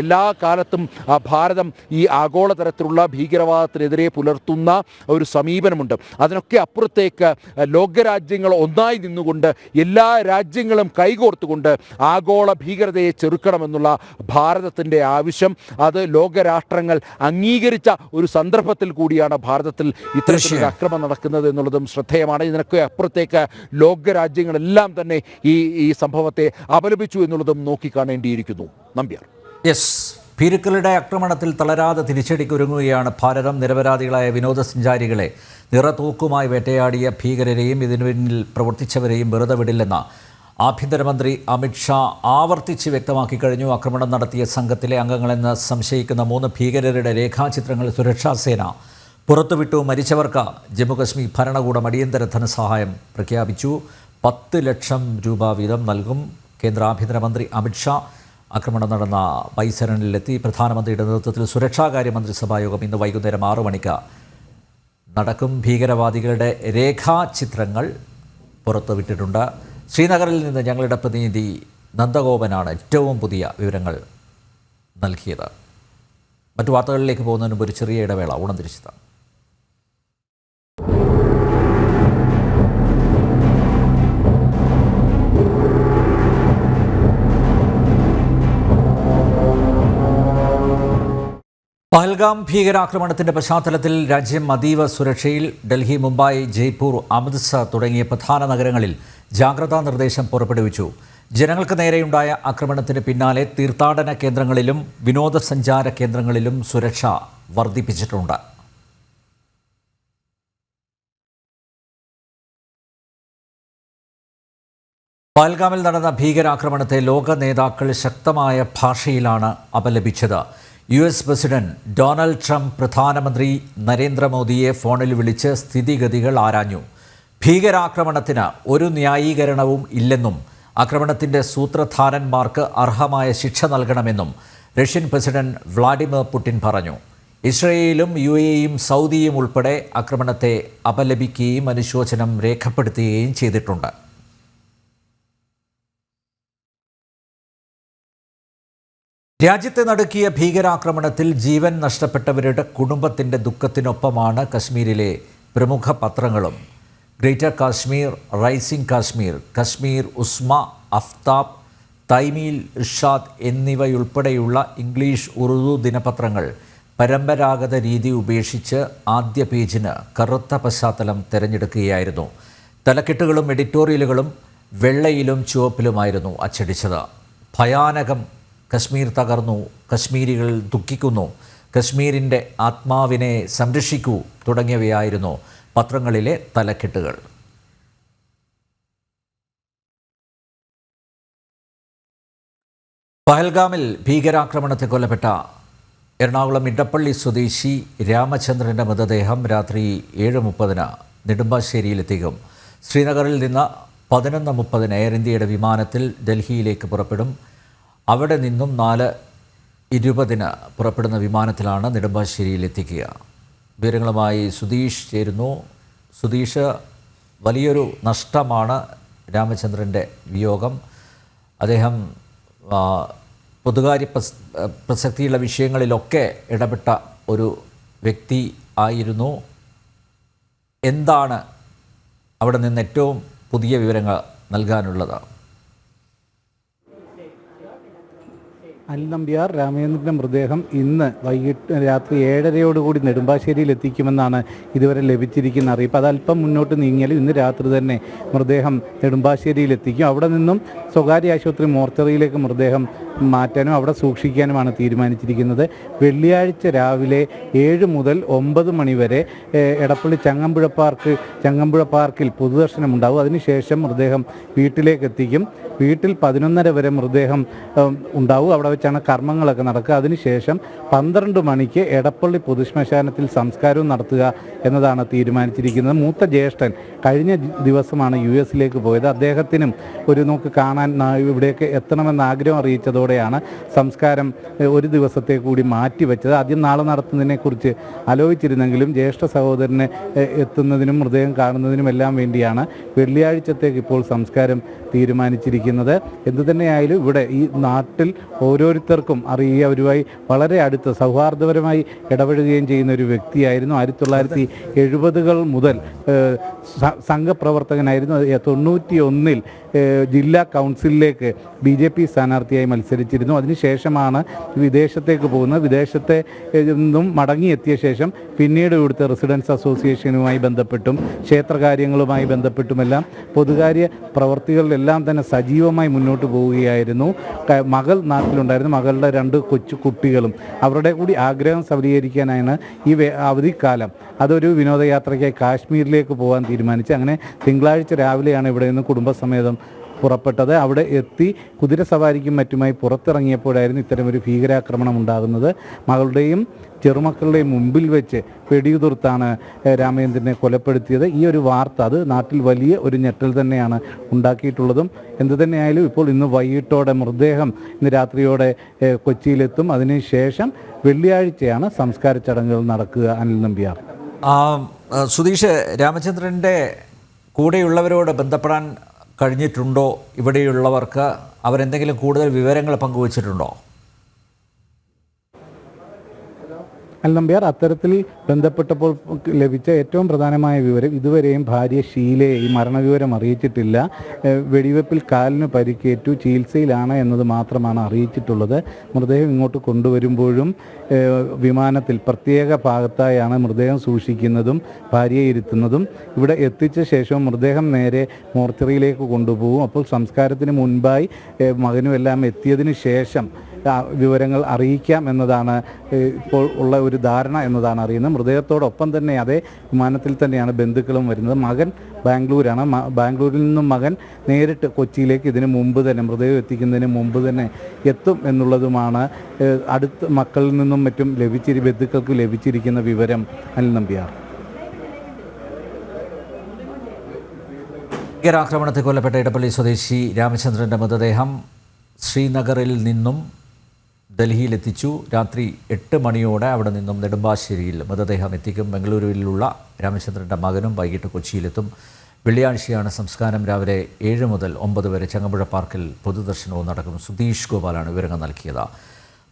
എല്ലാ കാലത്തും ഭാരതം ഈ ആഗോളതലത്തിലുള്ള ഭീകരവാദത്തിനെതിരെ പുലർത്തുന്ന ഒരു സമീപനമുണ്ട്. അതിനൊക്കെ അപ്പുറത്തേക്ക് ലോകരാജ്യങ്ങൾ ഒന്നായി നിന്നുകൊണ്ട്, എല്ലാ രാജ്യങ്ങളും കൈകോർത്തുകൊണ്ട് ആഗോള ഭീകരതയെ ചെറുക്കണമെന്നുള്ള ഭാരതത്തിൻ്റെ ആവശ്യം, അത് ലോകരാഷ്ട്രങ്ങൾ അംഗീകരിച്ച ഒരു സന്ദർഭത്തിൽ കൂടിയാണ് ഭാരതത്തിൽ ഇത്തരത്തിലൊരു ആക്രമണം നടക്കുന്നത് എന്നുള്ളതും ശ്രദ്ധേയമാണ്. ഇതിനൊക്കെ അപ്പുറത്തേക്ക് ലോകരാജ്യങ്ങളെല്ലാം തന്നെ ഈ സംഭവത്തെ അപലപിച്ചു എന്നുള്ളതും നോക്കിക്കാണേണ്ടിയിരിക്കുന്നു. നമ്പ്യാർ. യെസ്, ഭീരുക്കളുടെ ആക്രമണത്തിൽ തളരാതെ തിരിച്ചടിക്കൊരുങ്ങുകയാണ് ഭാരതം. നിരപരാധികളായ വിനോദസഞ്ചാരികളെ നിറതൂക്കുമായി വേട്ടയാടിയ ഭീകരരെയും ഇതിനു പിന്നിൽ പ്രവർത്തിച്ചവരെയും വെറുതെ വിടില്ലെന്ന് ആഭ്യന്തരമന്ത്രി അമിത്ഷാ ആവർത്തിച്ച് വ്യക്തമാക്കി കഴിഞ്ഞു. ആക്രമണം നടത്തിയ സംഘത്തിലെ അംഗങ്ങളെന്ന് സംശയിക്കുന്ന 3 ഭീകരരുടെ രേഖാചിത്രങ്ങൾ സുരക്ഷാസേന പുറത്തുവിട്ടു. മരിച്ചവർക്ക് ജമ്മുകശ്മീർ ഭരണകൂടം അടിയന്തര ധനസഹായം പ്രഖ്യാപിച്ചു. 10 ലക്ഷം രൂപ വീതം നൽകും. കേന്ദ്ര ആഭ്യന്തരമന്ത്രി അമിത്ഷാ ആക്രമണം നടന്ന ബൈസരണിലെത്തി. പ്രധാനമന്ത്രിയുടെ നേതൃത്വത്തിൽ സുരക്ഷാകാര്യ മന്ത്രിസഭായോഗം ഇന്ന് വൈകുന്നേരം 6 മണിക്ക് നടക്കും. ഭീകരവാദികളുടെ രേഖാചിത്രങ്ങൾ പുറത്തുവിട്ടിട്ടുണ്ട്. ശ്രീനഗറിൽ നിന്ന് ഞങ്ങളുടെ പ്രതിനിധി നന്ദഗോപനാണ് ഏറ്റവും പുതിയ വിവരങ്ങൾ നൽകിയത്. മറ്റു വാർത്തകളിലേക്ക് പോകുന്നതിന് മുമ്പ് ഒരു ചെറിയ ഇടവേള. ഉണർന്നിരിച്ചത്. പഹൽഗാം ഭീകരാക്രമണത്തിൻ്റെ പശ്ചാത്തലത്തിൽ രാജ്യം അതീവ സുരക്ഷയിൽ. ഡൽഹി, മുംബൈ, ജയ്പൂർ, അമൃത്സർ തുടങ്ങിയ പ്രധാന നഗരങ്ങളിൽ ജാഗ്രതാ നിർദ്ദേശം പുറപ്പെടുവിച്ചു. ജനങ്ങൾക്ക് നേരെയുണ്ടായ ആക്രമണത്തിന് പിന്നാലെ തീർത്ഥാടന കേന്ദ്രങ്ങളിലും വിനോദസഞ്ചാര കേന്ദ്രങ്ങളിലും സുരക്ഷ വർദ്ധിപ്പിച്ചിട്ടുണ്ട്. പഹൽഗാമിൽ നടന്ന ഭീകരാക്രമണത്തെ ലോക നേതാക്കൾ ശക്തമായ ഭാഷയിലാണ് അപലപിച്ചത്. US പ്രസിഡന്റ് ഡൊണാൾഡ് ട്രംപ് പ്രധാനമന്ത്രി നരേന്ദ്രമോദിയെ ഫോണിൽ വിളിച്ച് സ്ഥിതിഗതികൾ ആരാഞ്ഞു. ഭീകരാക്രമണത്തിന് ഒരു ന്യായീകരണവും ഇല്ലെന്നും ആക്രമണത്തിൻ്റെ സൂത്രധാരന്മാർക്ക് അർഹമായ ശിക്ഷ നൽകണമെന്നും റഷ്യൻ പ്രസിഡന്റ് വ്ളാഡിമിർ പുടിൻ പറഞ്ഞു. ഇസ്രയേലും UAEയും സൗദിയും ഉൾപ്പെടെ ആക്രമണത്തെ അപലപിക്കുകയും അനുശോചനം രേഖപ്പെടുത്തുകയും ചെയ്തിട്ടുണ്ട്. രാജ്യത്തെ നടുക്കിയ ഭീകരാക്രമണത്തിൽ ജീവൻ നഷ്ടപ്പെട്ടവരുടെ കുടുംബത്തിൻ്റെ ദുഃഖത്തിനൊപ്പമാണ് കശ്മീരിലെ പ്രമുഖ പത്രങ്ങളും. ഗ്രേറ്റർ കാശ്മീർ, റൈസിംഗ് കാശ്മീർ, കശ്മീർ ഉസ്മ, അഫ്താബ്, തൈമീൽ ഇർഷാദ് എന്നിവയുൾപ്പെടെയുള്ള ഇംഗ്ലീഷ്, ഉറുദു ദിനപത്രങ്ങൾ പരമ്പരാഗത രീതി ഉപേക്ഷിച്ച് ആദ്യ പേജിന് കറുത്ത പശ്ചാത്തലം തിരഞ്ഞെടുക്കുകയായിരുന്നു. തലക്കെട്ടുകളും എഡിറ്റോറിയലുകളും വെള്ളയിലും ചുവപ്പിലുമായിരുന്നു അച്ചടിച്ചത്. ഭയാനകം, കശ്മീർ തകർന്നു, കശ്മീരികൾ ദുഃഖിക്കുന്നു, കശ്മീരിൻ്റെ ആത്മാവിനെ സംരക്ഷിക്കൂ തുടങ്ങിയവയായിരുന്നു പത്രങ്ങളിലെ തലക്കെട്ടുകൾ. പഹൽഗാമിൽ ഭീകരാക്രമണത്തിൽ കൊല്ലപ്പെട്ട എറണാകുളം ഇടപ്പള്ളി സ്വദേശി രാമചന്ദ്രൻ്റെ മൃതദേഹം രാത്രി 7:30 നെടുമ്പാശ്ശേരിയിലെത്തിക്കും. ശ്രീനഗറിൽ നിന്ന് 11:30 എയർ ഇന്ത്യയുടെ വിമാനത്തിൽ ഡൽഹിയിലേക്ക് പുറപ്പെടും. അവിടെ നിന്നും 4 20-ന് പുറപ്പെടുന്ന വിമാനത്തിലാണ് നെടുമ്പാശ്ശേരിയിലെത്തിക്കുക. വിവരങ്ങളുമായി സുധീഷ് ചേരുന്നു. സുധീഷ്, വലിയൊരു നഷ്ടമാണ് രാമചന്ദ്രൻ്റെ വിയോഗം. അദ്ദേഹം പൊതുകാര്യ പ്രസക്തിയുള്ള വിഷയങ്ങളിലൊക്കെ ഇടപെട്ട ഒരു വ്യക്തി ആയിരുന്നു. എന്താണ് അവിടെ നിന്ന് ഏറ്റവും പുതിയ വിവരങ്ങൾ നൽകാനുള്ളത്? അനിൽ നമ്പ്യാർ, രാമചന്ദ്രൻ്റെ മൃതദേഹം ഇന്ന് വൈകിട്ട് രാത്രി 7:30 നെടുമ്പാശ്ശേരിയിൽ എത്തിക്കുമെന്നാണ് ഇതുവരെ ലഭിച്ചിരിക്കുന്ന അറിയിപ്പ്. അതല്പം മുന്നോട്ട് നീങ്ങിയാലും ഇന്ന് രാത്രി തന്നെ മൃതദേഹം നെടുമ്പാശ്ശേരിയിൽ എത്തിക്കും. അവിടെ നിന്നും സ്വകാര്യ ആശുപത്രി മോർച്ചറിയിലേക്ക് മൃതദേഹം മാറ്റാനും അവിടെ സൂക്ഷിക്കാനുമാണ് തീരുമാനിച്ചിരിക്കുന്നത്. വെള്ളിയാഴ്ച രാവിലെ 7 മുതൽ 9 മണി വരെ എടപ്പള്ളി ചങ്ങമ്പുഴ പാർക്കിൽ പൊതുദർശനമുണ്ടാകും. അതിനുശേഷം മൃതദേഹം വീട്ടിലേക്ക് എത്തിക്കും. വീട്ടിൽ 11:30 വരെ മൃതദേഹം ഉണ്ടാവും. അവിടെ വെച്ചാണ് കർമ്മങ്ങളൊക്കെ നടക്കുക. അതിനുശേഷം 12 മണിക്ക് എടപ്പള്ളി പൊതുശ്മശാനത്തിൽ സംസ്കാരവും നടത്തുക എന്നതാണ് തീരുമാനിച്ചിരിക്കുന്നത്. മൂത്ത ജ്യേഷ്ഠൻ കഴിഞ്ഞ ദിവസമാണ് US പോയത്. അദ്ദേഹത്തിനും ഒരു നോക്ക് കാണാൻ ഇവിടേക്ക് എത്തണമെന്ന് ആഗ്രഹം അറിയിച്ചതോടെയാണ് സംസ്കാരം ഒരു ദിവസത്തെ കൂടി മാറ്റിവെച്ചത്. ആദ്യം നാളെ നടത്തുന്നതിനെക്കുറിച്ച് ആലോചിച്ചിരുന്നെങ്കിലും ജ്യേഷ്ഠ സഹോദരനെ എത്തുന്നതിനും മൃതദേഹം കാണുന്നതിനും എല്ലാം വേണ്ടിയാണ് വെള്ളിയാഴ്ചത്തേക്ക് ഇപ്പോൾ സംസ്കാരം തീരുമാനിച്ചിരിക്കുന്നത്. എന്തുതന്നെയായാലും ഇവിടെ ഈ നാട്ടിൽ ഓരോരുത്തർക്കും അവരുമായി വളരെ അടുത്ത് സൗഹാർദ്ദപരമായി ഇടപെടുകയും ചെയ്യുന്ന ഒരു വ്യക്തിയായിരുന്നു. 1970-കൾ മുതൽ സംഘപ്രവർത്തകനായിരുന്നു. 91-ൽ ജില്ലാ കൗൺസിലിലേക്ക് BJP സ്ഥാനാർത്ഥിയായി മത്സരിച്ചിരുന്നു. അതിനുശേഷമാണ് വിദേശത്തേക്ക് പോകുന്നത്. വിദേശത്തെ നിന്നും മടങ്ങിയെത്തിയ ശേഷം പിന്നീട് ഇവിടുത്തെ റെസിഡൻസ് അസോസിയേഷനുമായി ബന്ധപ്പെട്ടും ക്ഷേത്രകാര്യങ്ങളുമായി ബന്ധപ്പെട്ടുമെല്ലാം പൊതുകാര്യ പ്രവർത്തികളിലെല്ലാം തന്നെ സജീവമായി മുന്നോട്ട് പോവുകയായിരുന്നു. മകൾ നാട്ടിലുണ്ടായിരുന്നു. മകളുടെ 2 കൊച്ചു കുട്ടികളും അവരുടെ കൂടി ആഗ്രഹം സബലീകരിക്കാനാണ് ഈ അവധിക്കാലം അതൊരു വിനോദയാത്രയ്ക്കായി കാശ്മീരിലേക്ക് പോകാൻ തീരുമാനിച്ചു. അങ്ങനെ തിങ്കളാഴ്ച രാവിലെയാണ് ഇവിടെ നിന്ന് കുടുംബസമേതം പുറപ്പെട്ടത്. അവിടെ എത്തി കുതിരസവാരിക്കും മറ്റുമായി പുറത്തിറങ്ങിയപ്പോഴായിരുന്നു ഇത്തരമൊരു ഭീകരാക്രമണം ഉണ്ടാകുന്നത്. മകളുടെയും ചെറുമക്കളുടെയും മുമ്പിൽ വെച്ച് വെടിയുതിർത്താണ് രാമചന്ദ്രനെ കൊലപ്പെടുത്തിയത്. ഈ ഒരു വാർത്ത അത് നാട്ടിൽ വലിയ ഒരു ഞെട്ടൽ തന്നെയാണ് ഉണ്ടാക്കിയിട്ടുള്ളതും. എന്തുതന്നെയായാലും ഇപ്പോൾ ഇന്ന് വൈകിട്ടോടെ മൃതദേഹം ഇന്ന് രാത്രിയോടെ കൊച്ചിയിലെത്തും. അതിനുശേഷം വെള്ളിയാഴ്ചയാണ് സംസ്കാര ചടങ്ങുകൾ നടക്കുക. അനിൽ നമ്പ്യാർ. സുധീഷ്, രാമചന്ദ്രൻ്റെ കൂടെയുള്ളവരോട് ബന്ധപ്പെടാൻ കഴിഞ്ഞിട്ടുണ്ടോ? ഇവിടെയുള്ളവർക്ക് അവരെന്തെങ്കിലും കൂടുതൽ വിവരങ്ങൾ പങ്കുവച്ചിട്ടുണ്ടോ? അനിൽ നമ്പ്യാർ, അത്തരത്തിൽ ബന്ധപ്പെട്ടപ്പോൾ ലഭിച്ച ഏറ്റവും പ്രധാനമായ വിവരം ഇതുവരെയും ഭാര്യ ഷീലയെ ഈ മരണവിവരം അറിയിച്ചിട്ടില്ല. വെടിവെപ്പിൽ കാലിന് പരിക്കേറ്റു, ചികിത്സയിലാണ് എന്നത് മാത്രമാണ് അറിയിച്ചിട്ടുള്ളത്. മൃതദേഹം ഇങ്ങോട്ട് കൊണ്ടുവരുമ്പോഴും വിമാനത്തിൽ പ്രത്യേക ഭാഗത്തായാണ് മൃതദേഹം സൂക്ഷിക്കുന്നതും ഭാര്യയെ ഇരുത്തുന്നതും. ഇവിടെ എത്തിച്ച ശേഷം മൃതദേഹം നേരെ മോർച്ചറിയിലേക്ക് കൊണ്ടുപോകും. അപ്പോൾ സംസ്കാരത്തിന് മുൻപായി മകനും എല്ലാം എത്തിയതിന് ശേഷം വിവരങ്ങൾ അറിയിക്കാം എന്നതാണ് ഇപ്പോൾ ഉള്ള ഒരു ധാരണ എന്നതാണ് അറിയുന്നത്. മൃതദേഹത്തോടൊപ്പം തന്നെ അതേ വിമാനത്തിൽ തന്നെയാണ് ബന്ധുക്കളും വരുന്നത്. മകൻ ബാംഗ്ലൂരാണ്. ബാംഗ്ലൂരിൽ നിന്നും മകൻ നേരിട്ട് കൊച്ചിയിലേക്ക് ഇതിനു മുമ്പ് തന്നെ മൃതദേഹം എത്തിക്കുന്നതിന് മുമ്പ് തന്നെ എത്തും എന്നുള്ളതുമാണ് അടുത്ത മക്കളിൽ നിന്നും മറ്റും ബന്ധുക്കൾക്ക് ലഭിച്ചിരിക്കുന്ന വിവരം. അനിൽ നമ്പ്യാർ. ഭീകരാക്രമണത്തിൽ കൊല്ലപ്പെട്ട ഇടപ്പള്ളി സ്വദേശി രാമചന്ദ്രൻ്റെ മൃതദേഹം ശ്രീനഗറിൽ നിന്നും ഡൽഹിയിലെത്തിച്ചു. രാത്രി 8 മണിയോടെ അവിടെ നിന്നും നെടുമ്പാശ്ശേരിയിൽ മൃതദേഹം എത്തിക്കും. ബംഗളൂരുവിലുള്ള രാമചന്ദ്രൻ്റെ മകനും വൈകിട്ട് കൊച്ചിയിലെത്തും. വെള്ളിയാഴ്ചയാണ് സംസ്കാരം. രാവിലെ 7 മുതൽ 9 വരെ ചങ്ങമ്പുഴ പാർക്കിൽ പൊതുദർശനവും നടക്കും. സുധീഷ് ഗോപാലാണ് വിവരങ്ങൾ നൽകിയത്.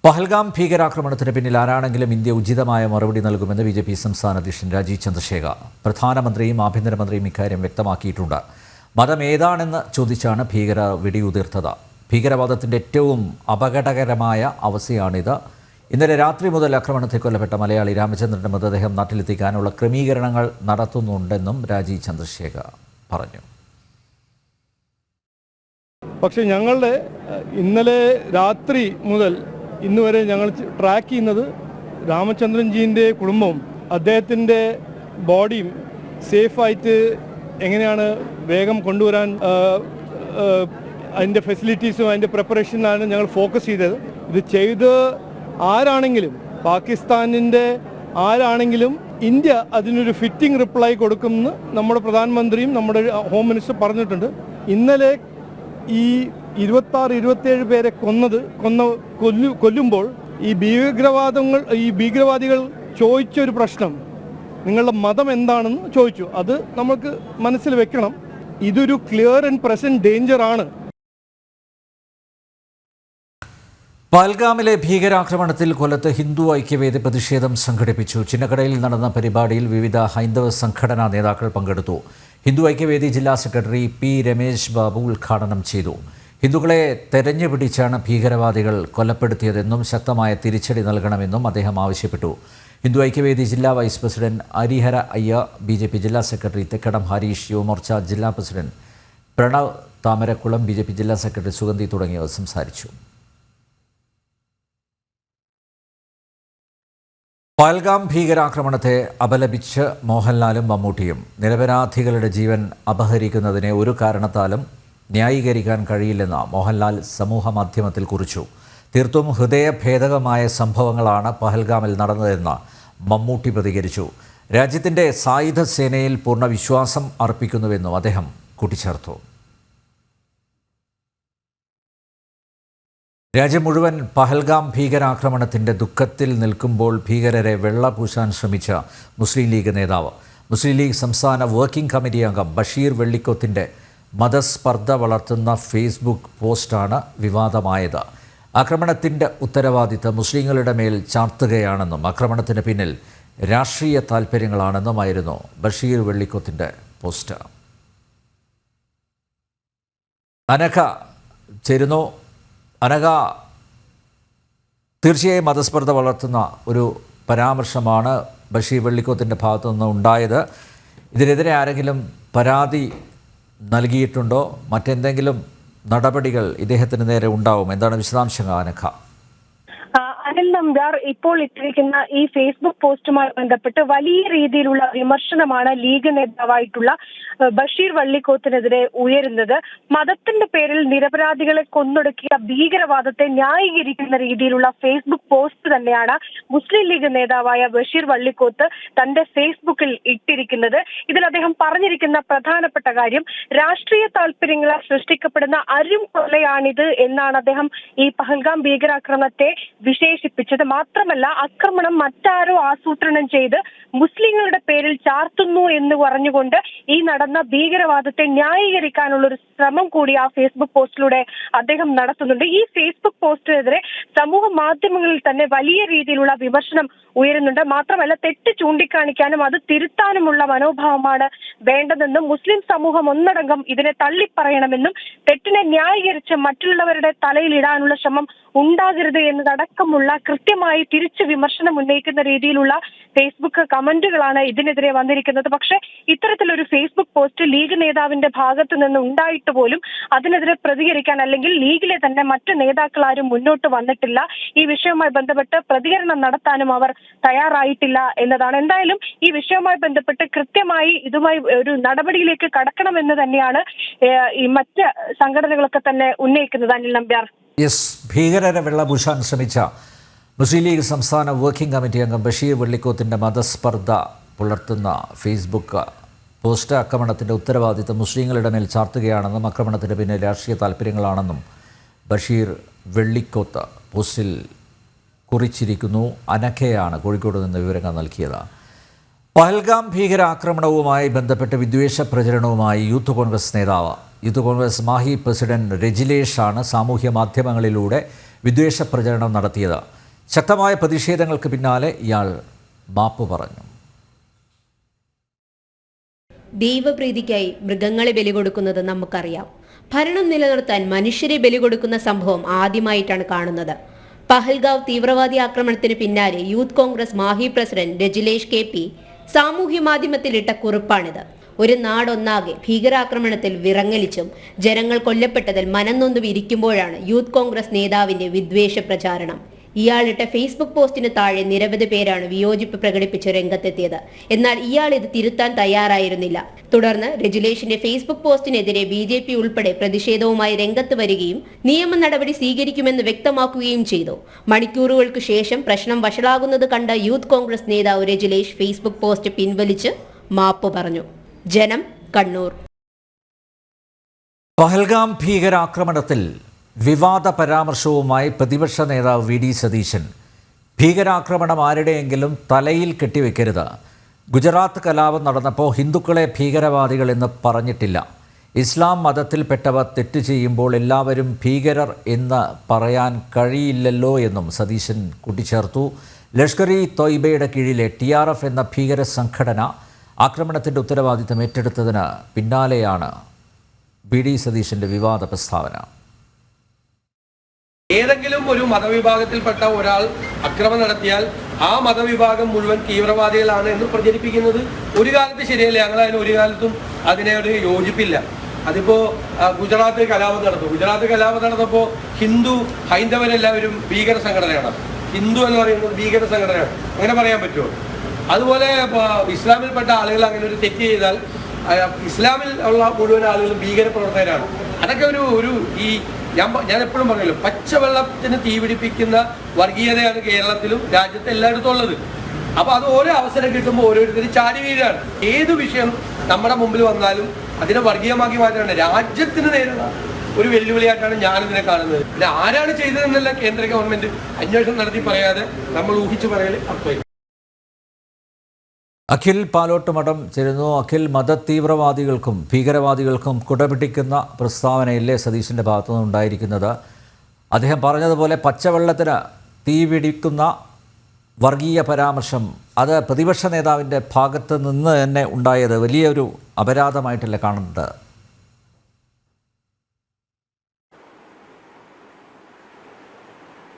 പഹൽഗാം ഭീകരാക്രമണത്തിന് പിന്നിൽ ആരാണെങ്കിലും ഇന്ത്യ ഉചിതമായ മറുപടി നൽകുമെന്ന് BJP സംസ്ഥാന അധ്യക്ഷൻ രാജീവ് ചന്ദ്രശേഖർ. പ്രധാനമന്ത്രിയും ആഭ്യന്തരമന്ത്രിയും ഇക്കാര്യം വ്യക്തമാക്കിയിട്ടുണ്ട്. മതം ഏതാണെന്ന് ചോദിച്ചാണ് ഭീകരർ വെടിയുതിർത്തത്. ഭീകരവാദത്തിൻ്റെ ഏറ്റവും അപകടകരമായ അവസ്ഥയാണിത്. ഇന്നലെ രാത്രി മുതൽ ആക്രമണത്തിൽ കൊല്ലപ്പെട്ട മലയാളി രാമചന്ദ്രൻ്റെ മൃതദേഹം നാട്ടിലെത്തിക്കാനുള്ള ക്രമീകരണങ്ങൾ നടത്തുന്നുണ്ടെന്നും രാജീവ് ചന്ദ്രശേഖർ പറഞ്ഞു. പക്ഷേ ഞങ്ങളുടെ ഇന്നലെ രാത്രി മുതൽ ഇന്ന് വരെ ഞങ്ങൾ ട്രാക്ക് ചെയ്യുന്നത് രാമചന്ദ്രൻജീൻ്റെ കുടുംബവും അദ്ദേഹത്തിൻ്റെ ബോഡിയും സേഫായിട്ട് എങ്ങനെയാണ് വേഗം കൊണ്ടുവരാൻ അതിൻ്റെ ഫെസിലിറ്റീസും അതിൻ്റെ പ്രിപ്പറേഷനിലാണ് ഞങ്ങൾ ഫോക്കസ് ചെയ്തത്. ഇത് ചെയ്ത് ആരാണെങ്കിലും പാകിസ്ഥാനിൻ്റെ ആരാണെങ്കിലും ഇന്ത്യ അതിനൊരു ഫിറ്റിംഗ് റിപ്ലൈ കൊടുക്കുമെന്ന് നമ്മുടെ പ്രധാനമന്ത്രിയും നമ്മുടെ ഹോം മിനിസ്റ്റർ പറഞ്ഞിട്ടുണ്ട്. ഇന്നലെ ഈ 26-27 പേരെ കൊല്ലുമ്പോൾ ഈ ഭീകരവാദികൾ ചോദിച്ചൊരു പ്രശ്നം, നിങ്ങളുടെ മതം എന്താണെന്ന് ചോദിച്ചു. അത് നമുക്ക് മനസ്സിൽ വെക്കണം. ഇതൊരു ക്ലിയർ ആൻഡ് പ്രസന്റ് ഡേഞ്ചർ ആണ്. പഹൽഗാമിലെ ഭീകരാക്രമണത്തിൽ കൊല്ലത്ത് ഹിന്ദു ഐക്യവേദി പ്രതിഷേധം സംഘടിപ്പിച്ചു. ചിന്നക്കടയിൽ നടന്ന പരിപാടിയിൽ വിവിധ ഹൈന്ദവ സംഘടനാ നേതാക്കൾ പങ്കെടുത്തു. ഹിന്ദു ഐക്യവേദി ജില്ലാ സെക്രട്ടറി പി രമേശ് ബാബു ഉദ്ഘാടനം ചെയ്തു. ഹിന്ദുക്കളെ തെരഞ്ഞുപിടിച്ചാണ് ഭീകരവാദികൾ കൊലപ്പെടുത്തിയതെന്നും ശക്തമായ തിരിച്ചടി നൽകണമെന്നും അദ്ദേഹം ആവശ്യപ്പെട്ടു. ഹിന്ദു ഐക്യവേദി ജില്ലാ വൈസ് പ്രസിഡന്റ് ഹരിഹര അയ്യ, BJP ജില്ലാ സെക്രട്ടറി തെക്കടം ഹരീഷ്, യുവമോർച്ച ജില്ലാ പ്രസിഡന്റ് പ്രണവ് താമരക്കുളം, BJP ജില്ലാ സെക്രട്ടറി സുഗന്ധി തുടങ്ങിയവർ സംസാരിച്ചു. പഹൽഗാം ഭീകരാക്രമണത്തെ അപലപിച്ച് മോഹൻലാലും മമ്മൂട്ടിയും നിരപരാധികളുടെ ജീവൻ അപഹരിക്കുന്നതിനെ ഒരു കാരണത്താലും ന്യായീകരിക്കാൻ കഴിയില്ലെന്ന് മോഹൻലാൽ സമൂഹമാധ്യമത്തിൽ കുറിച്ചു. തീർത്തും ഹൃദയഭേദകമായ സംഭവങ്ങളാണ് പഹൽഗാമിൽ നടന്നതെന്ന് മമ്മൂട്ടി പ്രതികരിച്ചു. രാജ്യത്തിൻ്റെ സായുധ സേനയിൽ പൂർണ്ണ വിശ്വാസം അർപ്പിക്കുന്നുവെന്നും അദ്ദേഹം കൂട്ടിച്ചേർത്തു. രാജ്യം മുഴുവൻ പഹൽഗാം ഭീകരാക്രമണത്തിൻ്റെ ദുഃഖത്തിൽ നിൽക്കുമ്പോൾ ഭീകരരെ വെള്ളപൂശാൻ ശ്രമിച്ച മുസ്ലിം ലീഗ് നേതാവ്, മുസ്ലിം ലീഗ് സംസ്ഥാന വർക്കിംഗ് കമ്മിറ്റി അംഗം ബഷീർ വെള്ളിക്കോത്തിൻ്റെ മതസ്പർദ്ധ വളർത്തുന്ന ഫേസ്ബുക്ക് പോസ്റ്റാണ് വിവാദമായത്. ആക്രമണത്തിൻ്റെ ഉത്തരവാദിത്തം മുസ്ലിങ്ങളുടെ മേൽ ചാർത്തുകയാണെന്നും ആക്രമണത്തിന് പിന്നിൽ രാഷ്ട്രീയ താൽപ്പര്യങ്ങളാണെന്നുമായിരുന്നു ബഷീർ വെള്ളിക്കോത്തിൻ്റെ പോസ്റ്റ്. അനഘ ചേരുന്നു. അനഘ, തീർച്ചയായും മതസ്പർദ്ധ വളർത്തുന്ന ഒരു പരാമർശമാണ് ബഷീർ വെള്ളിക്കോത്തിൻ്റെ ഭാഗത്തു നിന്ന് ഉണ്ടായത്. ഇതിനെതിരെ ആരെങ്കിലും പരാതി നൽകിയിട്ടുണ്ടോ? മറ്റെന്തെങ്കിലും നടപടികൾ ഇദ്ദേഹത്തിന് നേരെ ഉണ്ടാവും? എന്താണ് വിശദാംശങ്ങൾ അനഘ? അനിൽ നമ്പ്യാർ ഇപ്പോൾ ഇട്ടിരിക്കുന്ന ഈ ഫേസ്ബുക്ക് പോസ്റ്റുമായി ബന്ധപ്പെട്ട് വലിയ രീതിയിലുള്ള വിമർശനമാണ് ലീഗ് നേതാവായിട്ടുള്ള ബഷീർ വള്ളിക്കോത്തിനെതിരെ ഉയരുന്നത്. മതത്തിന്റെ പേരിൽ നിരപരാധികളെ കൊന്നൊടുക്കിയ ഭീകരവാദത്തെ ന്യായീകരിക്കുന്ന രീതിയിലുള്ള ഫേസ്ബുക്ക് പോസ്റ്റ് തന്നെയാണ് മുസ്ലിം ലീഗ് നേതാവായ ബഷീർ വള്ളിക്കോത്ത് തന്റെ ഫേസ്ബുക്കിൽ ഇട്ടിരിക്കുന്നത്. ഇതിൽ അദ്ദേഹം പറഞ്ഞിരിക്കുന്ന പ്രധാനപ്പെട്ട കാര്യം, രാഷ്ട്രീയ താല്പര്യങ്ങളാൽ സൃഷ്ടിക്കപ്പെടുന്ന അരും കൊലയാണിത് എന്നാണ് അദ്ദേഹം ഈ പഹൽഗാം ഭീകരാക്രമണത്തെ വിശേഷിപ്പിച്ചത്. മാത്രമല്ല, ആക്രമണം മറ്റാരോ ആസൂത്രണം ചെയ്ത് മുസ്ലിങ്ങളുടെ പേരിൽ ചാർത്തുന്നു എന്ന് പറഞ്ഞുകൊണ്ട് ഈ നടന്ന ഭീകരവാദത്തെ ന്യായീകരിക്കാനുള്ള ഒരു ശ്രമം കൂടി ആ ഫേസ്ബുക്ക് പോസ്റ്റിലൂടെ അദ്ദേഹം നടത്തുന്നുണ്ട്. ഈ ഫേസ്ബുക്ക് പോസ്റ്റിനെതിരെ സമൂഹ മാധ്യമങ്ങളിൽ തന്നെ വലിയ രീതിയിലുള്ള വിമർശനം ഉയരുന്നുണ്ട്. മാത്രമല്ല, തെറ്റ് ചൂണ്ടിക്കാണിക്കാനും അത് തിരുത്താനുമുള്ള മനോഭാവമാണ് വേണ്ടതെന്നും മുസ്ലിം സമൂഹം ഒന്നടങ്കം ഇതിനെ തള്ളിപ്പറയണമെന്നും തെറ്റിനെ ന്യായീകരിച്ച് മറ്റുള്ളവരുടെ തലയിൽ ഇടാനുള്ള ശ്രമം ഉണ്ടാകരുത് എന്നതടക്കമുള്ള കൃത്യമായി തിരിച്ചു വിമർശനം ഉന്നയിക്കുന്ന രീതിയിലുള്ള ഫേസ്ബുക്ക് കമന്റുകളാണ് ഇതിനെതിരെ വന്നിരിക്കുന്നത്. പക്ഷേ ഇത്തരത്തിലൊരു ഫേസ്ബുക്ക് പോസ്റ്റ് ലീഗ് നേതാവിന്റെ ഭാഗത്തു നിന്ന് ഉണ്ടായിട്ട് പോലും അതിനെതിരെ പ്രതികരിക്കാൻ അല്ലെങ്കിൽ ലീഗിലെ തന്നെ മറ്റു നേതാക്കൾ ആരും മുന്നോട്ട് വന്നിട്ടില്ല. ഈ വിഷയവുമായി ബന്ധപ്പെട്ട് പ്രതികരണം നടത്താനും അവർ തയ്യാറായിട്ടില്ല എന്നതാണ്. എന്തായാലും ഈ വിഷയവുമായി ബന്ധപ്പെട്ട് കൃത്യമായി ഇതുമായി ഒരു നടപടിയിലേക്ക് കടക്കണമെന്ന് തന്നെയാണ് ഈ മറ്റ് സംഘടനകളൊക്കെ തന്നെ ഉന്നയിക്കുന്നത്. അനിൽ നമ്പ്യാർ, ഭീകരരെ വെള്ളപൂശാൻ ശ്രമിച്ച മുസ്ലിം ലീഗ് സംസ്ഥാന വർക്കിംഗ് കമ്മിറ്റി അംഗം ബഷീർ വെള്ളിക്കോത്തിൻ്റെ മതസ്പർദ്ധ പുലർത്തുന്ന ഫേസ്ബുക്ക് പോസ്റ്റ് ആക്രമണത്തിൻ്റെ ഉത്തരവാദിത്തം മുസ്ലിങ്ങളുടെ മേൽ ചാർത്തുകയാണെന്നും ആക്രമണത്തിന് പിന്നിൽ രാഷ്ട്രീയ താൽപ്പര്യങ്ങളാണെന്നും ബഷീർ വെള്ളിക്കോത്ത് പോസ്റ്റിൽ കുറിച്ചിരിക്കുന്നു. അനഘയാണ് കോഴിക്കോട് നിന്ന് വിവരങ്ങൾ നൽകിയത്. പഹൽഗാം ഭീകരാക്രമണവുമായി ബന്ധപ്പെട്ട് വിദ്വേഷ പ്രചരണവുമായി യൂത്ത് കോൺഗ്രസ് നേതാവ്, യൂത്ത് കോൺഗ്രസ് മാഹി പ്രസിഡന്റ് രജിലേഷാണ് സാമൂഹ്യ മാധ്യമങ്ങളിലൂടെ വിദ്വേഷ പ്രചരണം നടത്തിയത്. ശക്തമായ പ്രതിഷേധങ്ങൾക്ക് പിന്നാലെ ഇയാൾ മാപ്പ് പറഞ്ഞു. ദൈവപ്രീതിക്കായി മൃഗങ്ങളെ ബലി കൊടുക്കുന്നത് നമുക്കറിയാം. ഭരണം നിലനിർത്താൻ മനുഷ്യരെ ബലി കൊടുക്കുന്ന സംഭവം ആദ്യമായിട്ടാണ് കാണുന്നത്. പഹൽഗാവ് തീവ്രവാദി ആക്രമണത്തിന് പിന്നാലെ youth Congress Mahe president Rajilesh KP സാമൂഹ്യ മാധ്യമത്തിലിട്ട കുറിപ്പാണിത്. ഒരു നാടൊന്നാകെ ഭീകരാക്രമണത്തിൽ വിറങ്ങലിച്ചും ജനങ്ങൾ കൊല്ലപ്പെട്ടതിൽ മനംനൊന്തും ഇരിക്കുമ്പോഴാണ് യൂത്ത് കോൺഗ്രസ് നേതാവിന്റെ വിദ്വേഷ പ്രചാരണം. ഇയാളിട്ട ഫേസ്ബുക്ക് പോസ്റ്റിന് താഴെ നിരവധി പേരാണ് വിയോജിപ്പ് പ്രകടിപ്പിച്ച് രംഗത്തെത്തിയത്. എന്നാൽ ഇയാൾ ഇത് തിരുത്താൻ തയ്യാറായിരുന്നില്ല. തുടർന്ന് രജിലേഷിന്റെ ഫേസ്ബുക്ക് പോസ്റ്റിനെതിരെ BJP ഉൾപ്പെടെ പ്രതിഷേധവുമായി രംഗത്ത് വരികയും നിയമ നടപടി സ്വീകരിക്കുമെന്ന് വ്യക്തമാക്കുകയും ചെയ്തു. മണിക്കൂറുകൾക്ക് ശേഷം പ്രശ്നം വഷളാകുന്നത് കണ്ട യൂത്ത് കോൺഗ്രസ് നേതാവ് രജിലേഷ് ഫേസ്ബുക്ക് പോസ്റ്റ് പിൻവലിച്ച് മാപ്പ് പറഞ്ഞു. ജനം, കണ്ണൂർ. പഹൽഗാം ഭീകരാക്രമണത്തിൽ വിവാദ പരാമർശവുമായി പ്രതിപക്ഷ നേതാവ് VD സതീശൻ ഭീകരാക്രമണം ആരുടെയെങ്കിലും തലയിൽ കെട്ടിവെക്കരുത്. ഗുജറാത്ത് കലാപം നടന്നപ്പോൾ ഹിന്ദുക്കളെ ഭീകരവാദികൾ എന്ന് പറഞ്ഞിട്ടില്ല. ഇസ്ലാം മതത്തിൽപ്പെട്ടവർ തെറ്റ് ചെയ്യുമ്പോൾ എല്ലാവരും ഭീകരർ എന്ന് പറയാൻ കഴിയില്ലല്ലോ എന്നും സതീശൻ കൂട്ടിച്ചേർത്തു. ലഷ്കർ ഇ തോയ്ബയുടെ കീഴിലെ TRF എന്ന ഭീകര സംഘടന ആക്രമണത്തിൻ്റെ ഉത്തരവാദിത്തം ഏറ്റെടുത്തതിന് പിന്നാലെയാണ് BD സതീശൻ്റെ വിവാദ പ്രസ്താവന. ഏതെങ്കിലും ഒരു മതവിഭാഗത്തിൽപ്പെട്ട ഒരാൾ അക്രമം നടത്തിയാൽ ആ മതവിഭാഗം മുഴുവൻ തീവ്രവാദികളാണ് എന്ന് പ്രചരിപ്പിക്കുന്നത് ഒരു കാലത്ത് ശരിയല്ല. ഞങ്ങളതിന് ഒരു കാലത്തും അതിനൊരു യോജിപ്പില്ല. അതിപ്പോ ഗുജറാത്ത് കലാപം നടന്നു. ഗുജറാത്ത് കലാപം നടന്നപ്പോൾ ഹൈന്ദവരെല്ലാവരും ഭീകര സംഘടനയാണ്. ഹിന്ദു എന്ന് പറയുന്നത് ഭീകര സംഘടനയാണ്. അങ്ങനെ പറയാൻ പറ്റുമോ? അതുപോലെ ഇസ്ലാമിൽപ്പെട്ട ആളുകൾ അങ്ങനെ ഒരു തെറ്റ് ചെയ്താൽ ഇസ്ലാമിൽ ഉള്ള മുഴുവൻ ആളുകളും ഭീകര പ്രവർത്തകരാണ്. അതൊക്കെ ഞാൻ എപ്പോഴും പറയല്ലോ, പച്ചവെള്ളത്തിന് തീപിടിപ്പിക്കുന്ന വർഗീയതയാണ് കേരളത്തിലും രാജ്യത്ത് എല്ലായിടത്തും ഉള്ളത്. അപ്പൊ അത് ഓരോ അവസരം കിട്ടുമ്പോൾ ഓരോരുത്തരും ചാടി വീഴാണ്. ഏത് വിഷയം നമ്മുടെ മുമ്പിൽ വന്നാലും അതിനെ വർഗീയമാക്കി മാറ്റാണ് രാജ്യത്തിന് നേരിടുന്ന ഒരു വെല്ലുവിളിയായിട്ടാണ് ഞാനിതിനെ കാണുന്നത്. പിന്നെ ആരാണ് ചെയ്തതെന്നല്ല കേന്ദ്ര ഗവൺമെന്റ് അന്വേഷണം നടത്തി പറയാതെ നമ്മൾ ഊഹിച്ചു പറയൽ അർത്ഥമില്ല. അഖിൽ പാലോട്ടുമഠം ചേരുന്നു. അഖിൽ, മതതീവ്രവാദികൾക്കും ഭീകരവാദികൾക്കും കുടപിടിക്കുന്ന പ്രസ്താവനയല്ലേ സതീശൻ്റെ ഭാഗത്തുനിന്ന് ഉണ്ടായിരിക്കുന്നത്? അദ്ദേഹം പറഞ്ഞതുപോലെ പച്ചവെള്ളത്തിന് തീപിടിക്കുന്ന വർഗീയ പരാമർശം അത് പ്രതിപക്ഷ നേതാവിൻ്റെ ഭാഗത്ത് നിന്ന് തന്നെ ഉണ്ടായത് വലിയൊരു അപരാധമായിട്ടല്ലേ കാണുന്നത്?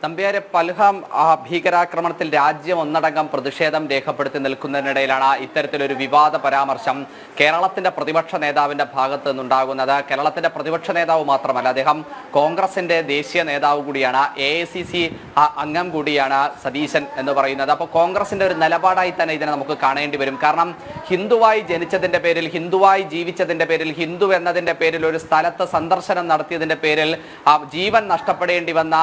തമ്പ്യാരെ, പൽഹാം ഭീകരാക്രമണത്തിൽ രാജ്യം ഒന്നടങ്കം പ്രതിഷേധം രേഖപ്പെടുത്തി നിൽക്കുന്നതിനിടയിലാണ് ഇത്തരത്തിലൊരു വിവാദ പരാമർശം കേരളത്തിന്റെ പ്രതിപക്ഷ നേതാവിന്റെ ഭാഗത്ത് നിന്നുണ്ടാകുന്നത്. കേരളത്തിന്റെ പ്രതിപക്ഷ നേതാവ് മാത്രമല്ല, അദ്ദേഹം കോൺഗ്രസിന്റെ ദേശീയ നേതാവ് കൂടിയാണ്, AICC അംഗം കൂടിയാണ് സതീശൻ എന്ന് പറയുന്നത്. അപ്പോൾ കോൺഗ്രസിന്റെ ഒരു നിലപാടായി തന്നെ ഇതിനെ നമുക്ക് കാണേണ്ടി വരും. കാരണം ഹിന്ദുവായി ജനിച്ചതിന്റെ പേരിൽ, ഹിന്ദുവായി ജീവിച്ചതിന്റെ പേരിൽ, ഹിന്ദു എന്നതിന്റെ പേരിൽ ഒരു സ്ഥലത്ത് സന്ദർശനം നടത്തിയതിന്റെ പേരിൽ ജീവൻ നഷ്ടപ്പെടേണ്ടി വന്ന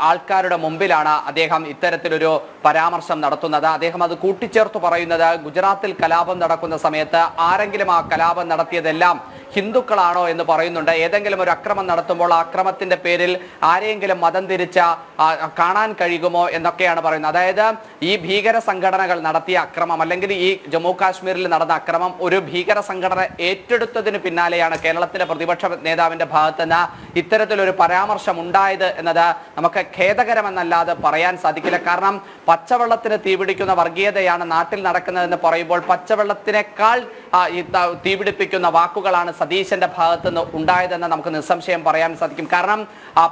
ആൾക്കാരുടെ മുമ്പിലാണ് അദ്ദേഹം ഇത്തരത്തിലൊരു പരാമർശം നടത്തുന്നത്. അദ്ദേഹം അത് കൂട്ടിച്ചേർത്ത് പറയുന്നത് ഗുജറാത്തിൽ കലാപം നടക്കുന്ന സമയത്ത് ആരെങ്കിലും ആ കലാപം നടത്തിയതെല്ലാം ഹിന്ദുക്കളാണോ എന്ന് പറയുന്നുണ്ട്. ഏതെങ്കിലും ഒരു അക്രമം നടത്തുമ്പോൾ ആ അക്രമത്തിന്റെ പേരിൽ ആരെയെങ്കിലും മതം തിരിച്ച കാണാൻ കഴിയുമോ എന്നൊക്കെയാണ് പറയുന്നത്. അതായത് ഈ ഭീകര സംഘടനകൾ നടത്തിയ അക്രമം, അല്ലെങ്കിൽ ഈ ജമ്മു കാശ്മീരിൽ നടന്ന അക്രമം ഒരു ഭീകര സംഘടന ഏറ്റെടുത്തതിന് പിന്നാലെയാണ് കേരളത്തിലെ പ്രതിപക്ഷ നേതാവിന്റെ ഭാഗത്തുനിന്ന് ഇത്തരത്തിലൊരു പരാമർശം ഉണ്ടായത് എന്നത് നമുക്ക് ഖേദകരമെന്നല്ലാതെ പറയാൻ സാധിക്കില്ല. കാരണം പച്ചവെള്ളത്തിന് തീപിടിക്കുന്ന വർഗീയതയാണ് നാട്ടിൽ നടക്കുന്നതെന്ന് പറയുമ്പോൾ പച്ചവെള്ളത്തിനേക്കാൾ തീപിടിപ്പിക്കുന്ന വാക്കുകളാണ് സതീശന്റെ ഭാഗത്തുനിന്ന് ഉണ്ടായതെന്ന് നമുക്ക് നിസ്സംശയം പറയാൻ സാധിക്കും. കാരണം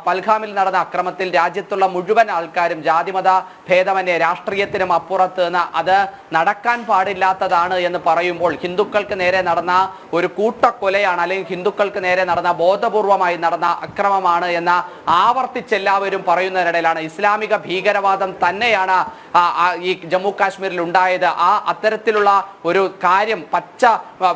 പൽഗാമിൽ നടന്ന അക്രമത്തിൽ രാജ്യത്തുള്ള മുഴുവൻ ആൾക്കാരും ജാതിമത ഭേദമന്യേ രാഷ്ട്രീയത്തിനും അപ്പുറത്ത് നിന്ന് അത് നടക്കാൻ പാടില്ലാത്തതാണ് എന്ന് പറയുമ്പോൾ ഹിന്ദുക്കൾക്ക് നേരെ നടന്ന ഒരു കൂട്ടക്കൊലയാണ്, അല്ലെങ്കിൽ ഹിന്ദുക്കൾക്ക് നേരെ നടന്ന ബോധപൂർവമായി നടന്ന അക്രമമാണ് എന്ന് ആവർത്തിച്ചെല്ലാവരും പറയുന്നതിനിടയിലാണ് ഇസ്ലാമിക ഭീകരവാദം തന്നെയാണ് ഈ ജമ്മു കാശ്മീരിൽ ഉണ്ടായത്. അത്തരത്തിലുള്ള ഒരു കാര്യം പച്ച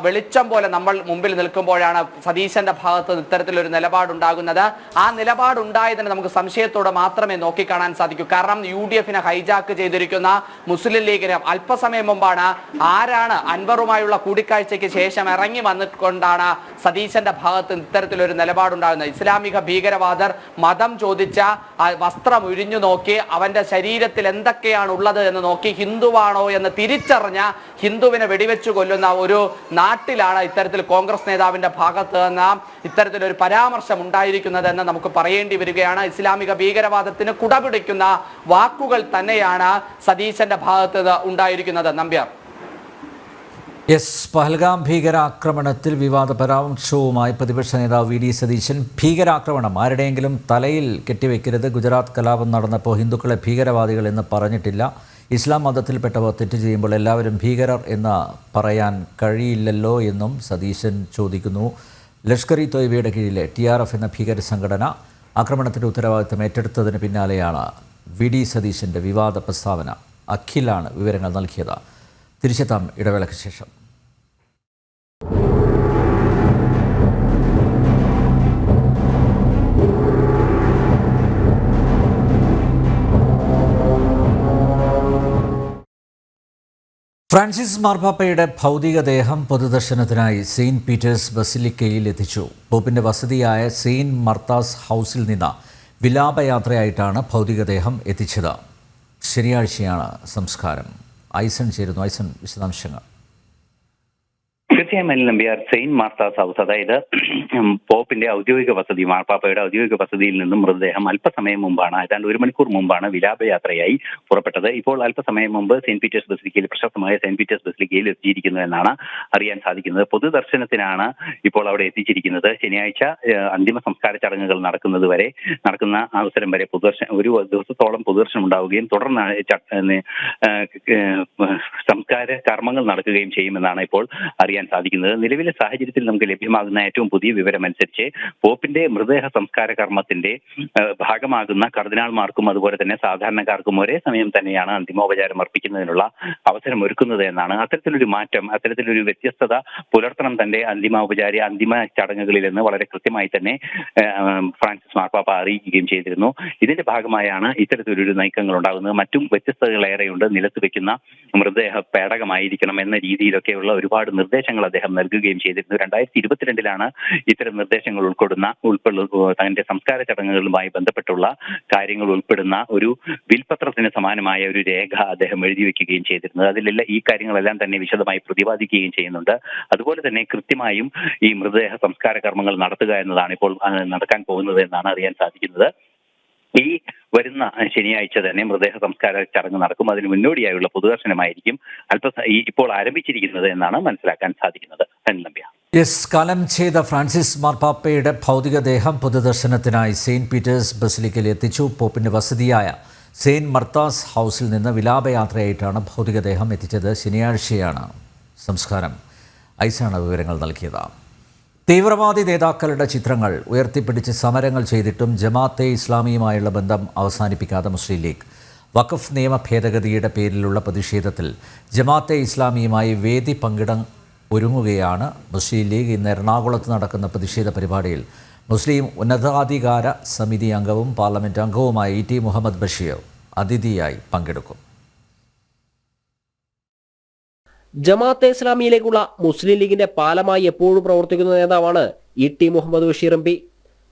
വെളിച്ചം പോലെ നമ്മൾ മുമ്പിൽ നിൽക്കുമ്പോഴാണ് സതീശന്റെ ഭാഗത്ത് ഇത്തരത്തിലൊരു നിലപാടുണ്ടാകുന്നത്. ആ നിലപാടുണ്ടായതിന് നമുക്ക് സംശയത്തോടെ മാത്രമേ നോക്കിക്കാണാൻ സാധിക്കൂ. കാരണം UDF-നെ ഹൈജാക്ക് ചെയ്തിരിക്കുന്ന മുസ്ലിം ലീഗിന് അല്പസമയം മുമ്പാണ് ആരാണ് അൻവറുമായുള്ള കൂടിക്കാഴ്ചയ്ക്ക് ശേഷം ഇറങ്ങി വന്നിക്കൊണ്ടാണ് സതീശന്റെ ഭാഗത്ത് ഇത്തരത്തിലൊരു നിലപാടുണ്ടാകുന്നത്. ഇസ്ലാമിക ഭീകരവാദർ മതം ചോദിച്ച വസ്ത്രം ഉരിഞ്ഞു നോക്കി അവന്റെ ശരീരത്തിൽ എന്തൊക്കെയാണ് ഉള്ളത് എന്ന് നോക്കി ഹിന്ദുവാണോ എന്ന് തിരിച്ചറിഞ്ഞ ഹിന്ദുവിനെ വെടിവെച്ചു കൊല്ലുന്ന ഒരു നാട്ടിലാണ് ഇത്തരത്തിൽ കോൺഗ്രസ് നേതാവിന്റെ ഭാഗത്ത് നിന്ന് ഇത്തരത്തിലൊരു പരാമർശം ഉണ്ടായിരിക്കുന്നത് എന്ന് നമുക്ക് പറയേണ്ടി വരികയാണ്. ഇസ്ലാമിക ഭീകരവാദത്തിന് കുടപിടിക്കുന്ന വാക്കുകൾ തന്നെയാണ് സതീശന്റെ ഭാഗത്ത് ഉണ്ടായിരിക്കുന്നത്. നമ്പ്യാർ, പഹൽഗാം ഭീകരാക്രമണത്തിൽ വിവാദ പരാമർശവുമായി പ്രതിപക്ഷ നേതാവ് VD സതീശൻ ഭീകരാക്രമണം ആരുടെയെങ്കിലും തലയിൽ കെട്ടിവെക്കരുത്. ഗുജറാത്ത് കലാപം നടന്നപ്പോൾ ഹിന്ദുക്കളെ ഭീകരവാദികൾ എന്ന് പറഞ്ഞിട്ടില്ല. ഇസ്ലാം മതത്തിൽപ്പെട്ടവർ തെറ്റ് ചെയ്യുമ്പോൾ എല്ലാവരും ഭീകരർ എന്ന് പറയാൻ കഴിയില്ലല്ലോ എന്നും സതീശൻ ചോദിക്കുന്നു. ലഷ്കർ ഇ തോയ്ബയുടെ കീഴിലെ TRF എന്ന ഭീകര സംഘടന ആക്രമണത്തിൻ്റെ ഉത്തരവാദിത്തം ഏറ്റെടുത്തതിന് പിന്നാലെയാണ് VD സതീശൻ്റെ വിവാദ പ്രസ്താവന. അഖിലാണ് വിവരങ്ങൾ നൽകിയത്. തിരിച്ചെത്താം ഇടവേളയ്ക്ക് ശേഷം. ഫ്രാൻസിസ് മാർപ്പാപ്പയുടെ ഭൗതികദേഹം പൊതുദർശനത്തിനായി സെയിൻറ്റ് പീറ്റേഴ്സ് ബസിലിക്കയിൽ എത്തിച്ചു. പോപ്പിൻ്റെ വസതിയായ സെയിൻറ്റ് മർത്താസ് ഹൗസിൽ നിന്ന് വിലാപയാത്രയായിട്ടാണ് ഭൗതികദേഹം എത്തിച്ചത്. ശനിയാഴ്ചയാണ് സംസ്കാരം. ഐസൺ ചേരുന്നു. ഐസൺ, വിശദാംശങ്ങൾ. തീർച്ചയായും Anil Nambiar Saint Martha's house, അതായത് പോപ്പിന്റെ ഔദ്യോഗിക വസതി, മാർപ്പാപ്പയുടെ ഔദ്യോഗിക വസതിയിൽ നിന്നും മൃതദേഹം അല്പസമയം മുമ്പാണ്, ഏതാണ്ട് 1 മണിക്കൂർ മുമ്പാണ് വിലാപയാത്രയായി പുറപ്പെട്ടത്. ഇപ്പോൾ അല്പസമയം മുമ്പ് സെന്റ് പീറ്റേഴ്സ് ബസിലിക്കയിൽ, പ്രശസ്തമായ സെന്റ് പീറ്റേഴ്സ് ബസിലിക്കയിൽ എത്തിയിരിക്കുന്നു എന്നാണ് അറിയാൻ സാധിക്കുന്നത്. പൊതുദർശനത്തിനാണ് ഇപ്പോൾ അവിടെ എത്തിച്ചിരിക്കുന്നത്. ശനിയാഴ്ച അന്തിമ സംസ്കാര ചടങ്ങുകൾ നടക്കുന്ന അവസരം വരെ ഒരു ദിവസത്തോളം പൊതുദർശനം ഉണ്ടാവുകയും തുടർന്ന് സംസ്കാര കർമ്മങ്ങൾ നടക്കുകയും ചെയ്യുമെന്നാണ് ഇപ്പോൾ അറിയാൻ സാധിക്കുന്നത്. നിലവിലെ സാഹചര്യത്തിൽ നമുക്ക് ലഭ്യമാകുന്ന ഏറ്റവും പുതിയ വിവരമനുസരിച്ച് പോപ്പിന്റെ മൃതദേഹ സംസ്കാര കർമ്മത്തിന്റെ ഭാഗമാകുന്ന കർദിനാൾമാർക്കും അതുപോലെ തന്നെ സാധാരണക്കാർക്കും ഒരേ സമയം തന്നെയാണ് അന്തിമോപചാരം അർപ്പിക്കുന്നതിനുള്ള അവസരം ഒരുക്കുന്നത് എന്നാണ്. അത്തരത്തിലൊരു മാറ്റം, അത്തരത്തിലൊരു വ്യത്യസ്തത പുലർത്തണം തന്റെ അന്തിമ ചടങ്ങുകളിൽ എന്ന് വളരെ കൃത്യമായി തന്നെ ഫ്രാൻസിസ് മാർപ്പാപ്പ അറിയിക്കുകയും ചെയ്തിരുന്നു. ഇതിന്റെ ഭാഗമായാണ് ഇത്തരത്തിലൊരു നീക്കങ്ങൾ ഉണ്ടാകുന്നത്. മറ്റും വ്യത്യസ്തതകൾ ഏറെയുണ്ട്. നിലത്ത് വെക്കുന്ന മൃതദേഹ പേടകമായിരിക്കണം എന്ന രീതിയിലൊക്കെയുള്ള ഒരുപാട് നിർദ്ദേശങ്ങൾ അദ്ദേഹം നൽകുകയും ചെയ്തിരുന്നു. 2022 ഇത്തരം നിർദ്ദേശങ്ങൾ ഉൾപ്പെടുന്ന തന്റെ സംസ്കാര ചടങ്ങുകളുമായി ബന്ധപ്പെട്ടുള്ള കാര്യങ്ങൾ ഉൾപ്പെടുന്ന ഒരു വിൽപത്രത്തിന് സമാനമായ ഒരു രേഖ അദ്ദേഹം എഴുതി വെക്കുകയും ചെയ്തിരുന്നത്. അതിലെല്ലാം ഈ കാര്യങ്ങളെല്ലാം തന്നെ വിശദമായി പ്രതിപാദിക്കുകയും ചെയ്യുന്നുണ്ട്. അതുപോലെ തന്നെ കൃത്യമായും ഈ മൃതദേഹ സംസ്കാര കർമ്മങ്ങൾ നടത്തുക എന്നതാണ് ഇപ്പോൾ നടക്കാൻ പോകുന്നത് എന്നാണ് അറിയാൻ സാധിക്കുന്നത്. ഈ വരുന്ന ശനിയാഴ്ച തന്നെ മൃതദേഹ സംസ്കാര ചടങ്ങ് നടക്കും. അതിന് മുന്നോടിയായുള്ള പൊതുദർശനമായിരിക്കും ഇപ്പോൾ ആരംഭിച്ചിരിക്കുന്നത് എന്നാണ് മനസ്സിലാക്കാൻ സാധിക്കുന്നത്. കാലം ചെയ്ത ഫ്രാൻസിസ് മാർപ്പാപ്പയുടെ ഭൗതികദേഹം പൊതുദർശനത്തിനായി സെയിന്റ് പീറ്റേഴ്സ് ബസിലിക്കയിൽ എത്തിച്ചു. പോപ്പിന്റെ വസതിയായ സെയിന്റ് മർത്താസ് ഹൗസിൽ നിന്ന് വിലാപയാത്രയായിട്ടാണ് ഭൗതികദേഹം എത്തിച്ചത്. ശനിയാഴ്ചയാണ് സംസ്കാരം. ഐസാണ് വിവരങ്ങൾ നൽകിയത്. തീവ്രവാദി നേതാക്കളുടെ ചിത്രങ്ങൾ ഉയർത്തിപ്പിടിച്ച് സമരങ്ങൾ ചെയ്തിട്ടും ജമാഅത്തെ ഇസ്ലാമിയുമായുള്ള ബന്ധം അവസാനിപ്പിക്കാതെ മുസ്ലിം ലീഗ്. വഖഫ് നിയമ ഭേദഗതിയുടെ പേരിലുള്ള പ്രതിഷേധത്തിൽ ജമാഅത്തെ ഇസ്ലാമിയുമായി വേദി പങ്കിടാൻ ഒരുങ്ങുകയാണ് മുസ്ലിം ലീഗ്. ഇന്ന് എറണാകുളത്ത് നടക്കുന്ന പ്രതിഷേധ പരിപാടിയിൽ മുസ്ലിം ഉന്നതാധികാര സമിതി അംഗവും പാർലമെൻറ്റ് അംഗവുമായ ഇ ടി മുഹമ്മദ് ബഷീർ അതിഥിയായി പങ്കെടുക്കും. ജമാഅത്തെ ഇസ്ലാമിയിലേക്കുള്ള മുസ്ലിം ലീഗിന്റെ പാലമായി എപ്പോഴും പ്രവർത്തിക്കുന്ന നേതാവാണ് E T Muhammad Basheer M P.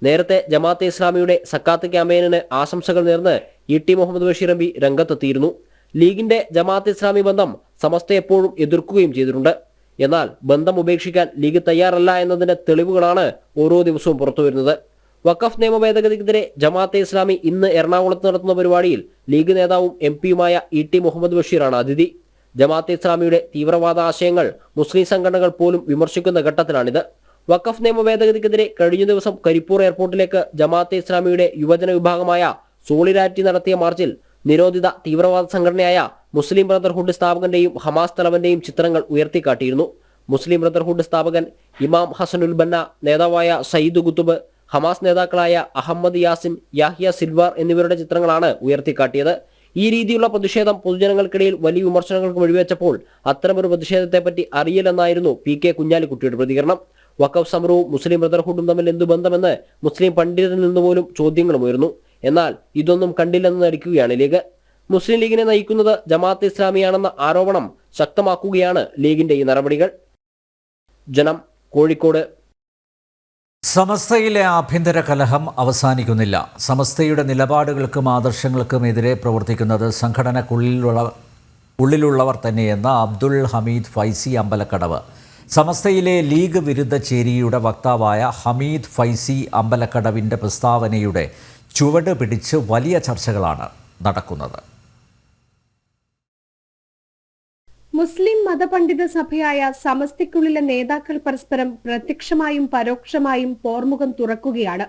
നേരത്തെ ജമാഅത്തെ ഇസ്ലാമിയുടെ സക്കാത്ത് ക്യാമ്പയിനിന് ആശംസകൾ നേർന്ന് E T Muhammad Basheer M P രംഗത്തെത്തിയിരുന്നു. ലീഗിന്റെ ജമാഅത്തെ ഇസ്ലാമി ബന്ധം സമസ്ത എപ്പോഴും എതിർക്കുകയും ചെയ്തിട്ടുണ്ട്. എന്നാൽ ബന്ധം ഉപേക്ഷിക്കാൻ ലീഗ് തയ്യാറല്ല എന്നതിന്റെ തെളിവുകളാണ് ഓരോ ദിവസവും പുറത്തുവരുന്നത്. വഖഫ് നിയമ ഭേദഗതിക്കെതിരെ ജമാഅത്തെ ഇസ്ലാമി ഇന്ന് എറണാകുളത്ത് നടത്തുന്ന പരിപാടിയിൽ ലീഗ് നേതാവും എം പിയുമായ ഇ ടി മുഹമ്മദ് ബഷീറാണ് അതിഥി. ജമാഅത്തെ ഇസ്ലാമിയുടെ തീവ്രവാദ ആശയങ്ങൾ മുസ്ലിം സംഘടനകൾ പോലും വിമർശിക്കുന്ന ഘട്ടത്തിലാണിത്. വഖഫ് നിയമ ഭേദഗതിക്കെതിരെ കഴിഞ്ഞ ദിവസം കരിപ്പൂർ എയർപോർട്ടിലേക്ക് ജമാഅത്തെ ഇസ്ലാമിയുടെ യുവജന വിഭാഗമായ സോളിഡാരിറ്റി നടത്തിയ മാർച്ചിൽ നിരോധിത തീവ്രവാദ സംഘടനയായ മുസ്ലിം ബ്രദർഹുഡ് സ്ഥാപകന്റെയും ഹമാസ് തലവന്റെയും ചിത്രങ്ങൾ ഉയർത്തിക്കാട്ടിയിരുന്നു. മുസ്ലിം ബ്രദർഹുഡ് സ്ഥാപകൻ ഇമാം ഹസനുൽ ബന്ന, നേതാവായ സയ്യിദ് കുത്തുബ്, ഹമാസ് നേതാക്കളായ അഹമ്മദ് യാസിൻ, യാഹിയ സിൽവാർ എന്നിവരുടെ ചിത്രങ്ങളാണ് ഉയർത്തിക്കാട്ടിയത്. ഈ രീതിയിലുള്ള പ്രതിഷേധം പൊതുജനങ്ങൾക്കിടയിൽ വലിയ വിമർശനങ്ങൾക്ക് വഴിവെച്ചപ്പോൾ അത്തരമൊരു പ്രതിഷേധത്തെപ്പറ്റി അറിയില്ലെന്നായിരുന്നു പി കെ കുഞ്ഞാലിക്കുട്ടിയുടെ പ്രതികരണം. വഖഫ് സമരവും മുസ്ലിം ബ്രദർഹുഡും തമ്മിൽ എന്തു ബന്ധമെന്ന് മുസ്ലിം പണ്ഡിതരിൽ നിന്ന് പോലും ചോദ്യങ്ങളും ഉയർന്നു. എന്നാൽ ഇതൊന്നും കണ്ടില്ലെന്ന് നടിക്കുകയാണ് ലീഗ്. മുസ്ലിം ലീഗിനെ നയിക്കുന്നത് ജമാഅത്തെ ഇസ്ലാമിയാണെന്ന ആരോപണം ശക്തമാക്കുകയാണ് ലീഗിന്റെ ഈ നടപടികൾ. ജനം, കോഴിക്കോട്. സമസ്തയിലെ ആഭ്യന്തര കലഹം അവസാനിക്കുന്നില്ല. സമസ്തയുടെ നിലപാടുകൾക്കും ആദർശങ്ങൾക്കും എതിരെ പ്രവർത്തിക്കുന്നത് സംഘടനക്കുള്ളിലുള്ളവർ തന്നെയെന്ന് അബ്ദുൽ ഹമീദ് ഫൈസി അമ്പലക്കടവ്. സമസ്തയിലെ ലീഗ് വിരുദ്ധ ചേരിയുടെ വക്താവായ ഹമീദ് ഫൈസി അമ്പലക്കടവിൻ്റെ പ്രസ്താവനയുടെ ചുവട് പിടിച്ച് വലിയ ചർച്ചകളാണ് നടക്കുന്നത്. മുസ്ലിം മതപണ്ഡിത സഭയായ സമസ്തയ്ക്കുള്ളിലെ നേതാക്കൾ പരസ്പരം പ്രത്യക്ഷമായും പരോക്ഷമായും പോർമുഖം തുറക്കുകയാണ്.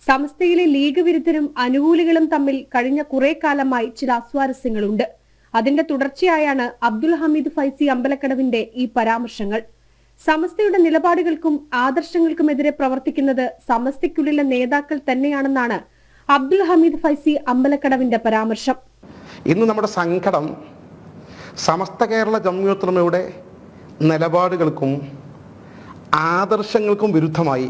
സമസ്തയിലെ ലീഗ് വിരുദ്ധരും അനുകൂലികളും തമ്മിൽ കഴിഞ്ഞ കുറെ കാലമായി ചില അസ്വാരസ്യങ്ങളുണ്ട്. അതിന്റെ തുടർച്ചയായാണ് അബ്ദുൽ ഹമീദ് ഫൈസി അമ്പലക്കടവിന്റെ ഈ പരാമർശങ്ങൾ. സമസ്തയുടെ നിലപാടുകൾക്കും ആദർശങ്ങൾക്കുമെതിരെ പ്രവർത്തിക്കുന്നത് സമസ്തയ്ക്കുള്ളിലെ നേതാക്കൾ തന്നെയാണെന്നാണ് അബ്ദുൽ ഹമീദ് ഫൈസി അമ്പലക്കടവിന്റെ പരാമർശം. ഇന്ന് നമ്മുടെ സങ്കടം സമസ്ത കേരള ജംഇയ്യത്തുലമയുടെ നിലപാടുകൾക്കും ആദർശങ്ങൾക്കും വിരുദ്ധമായി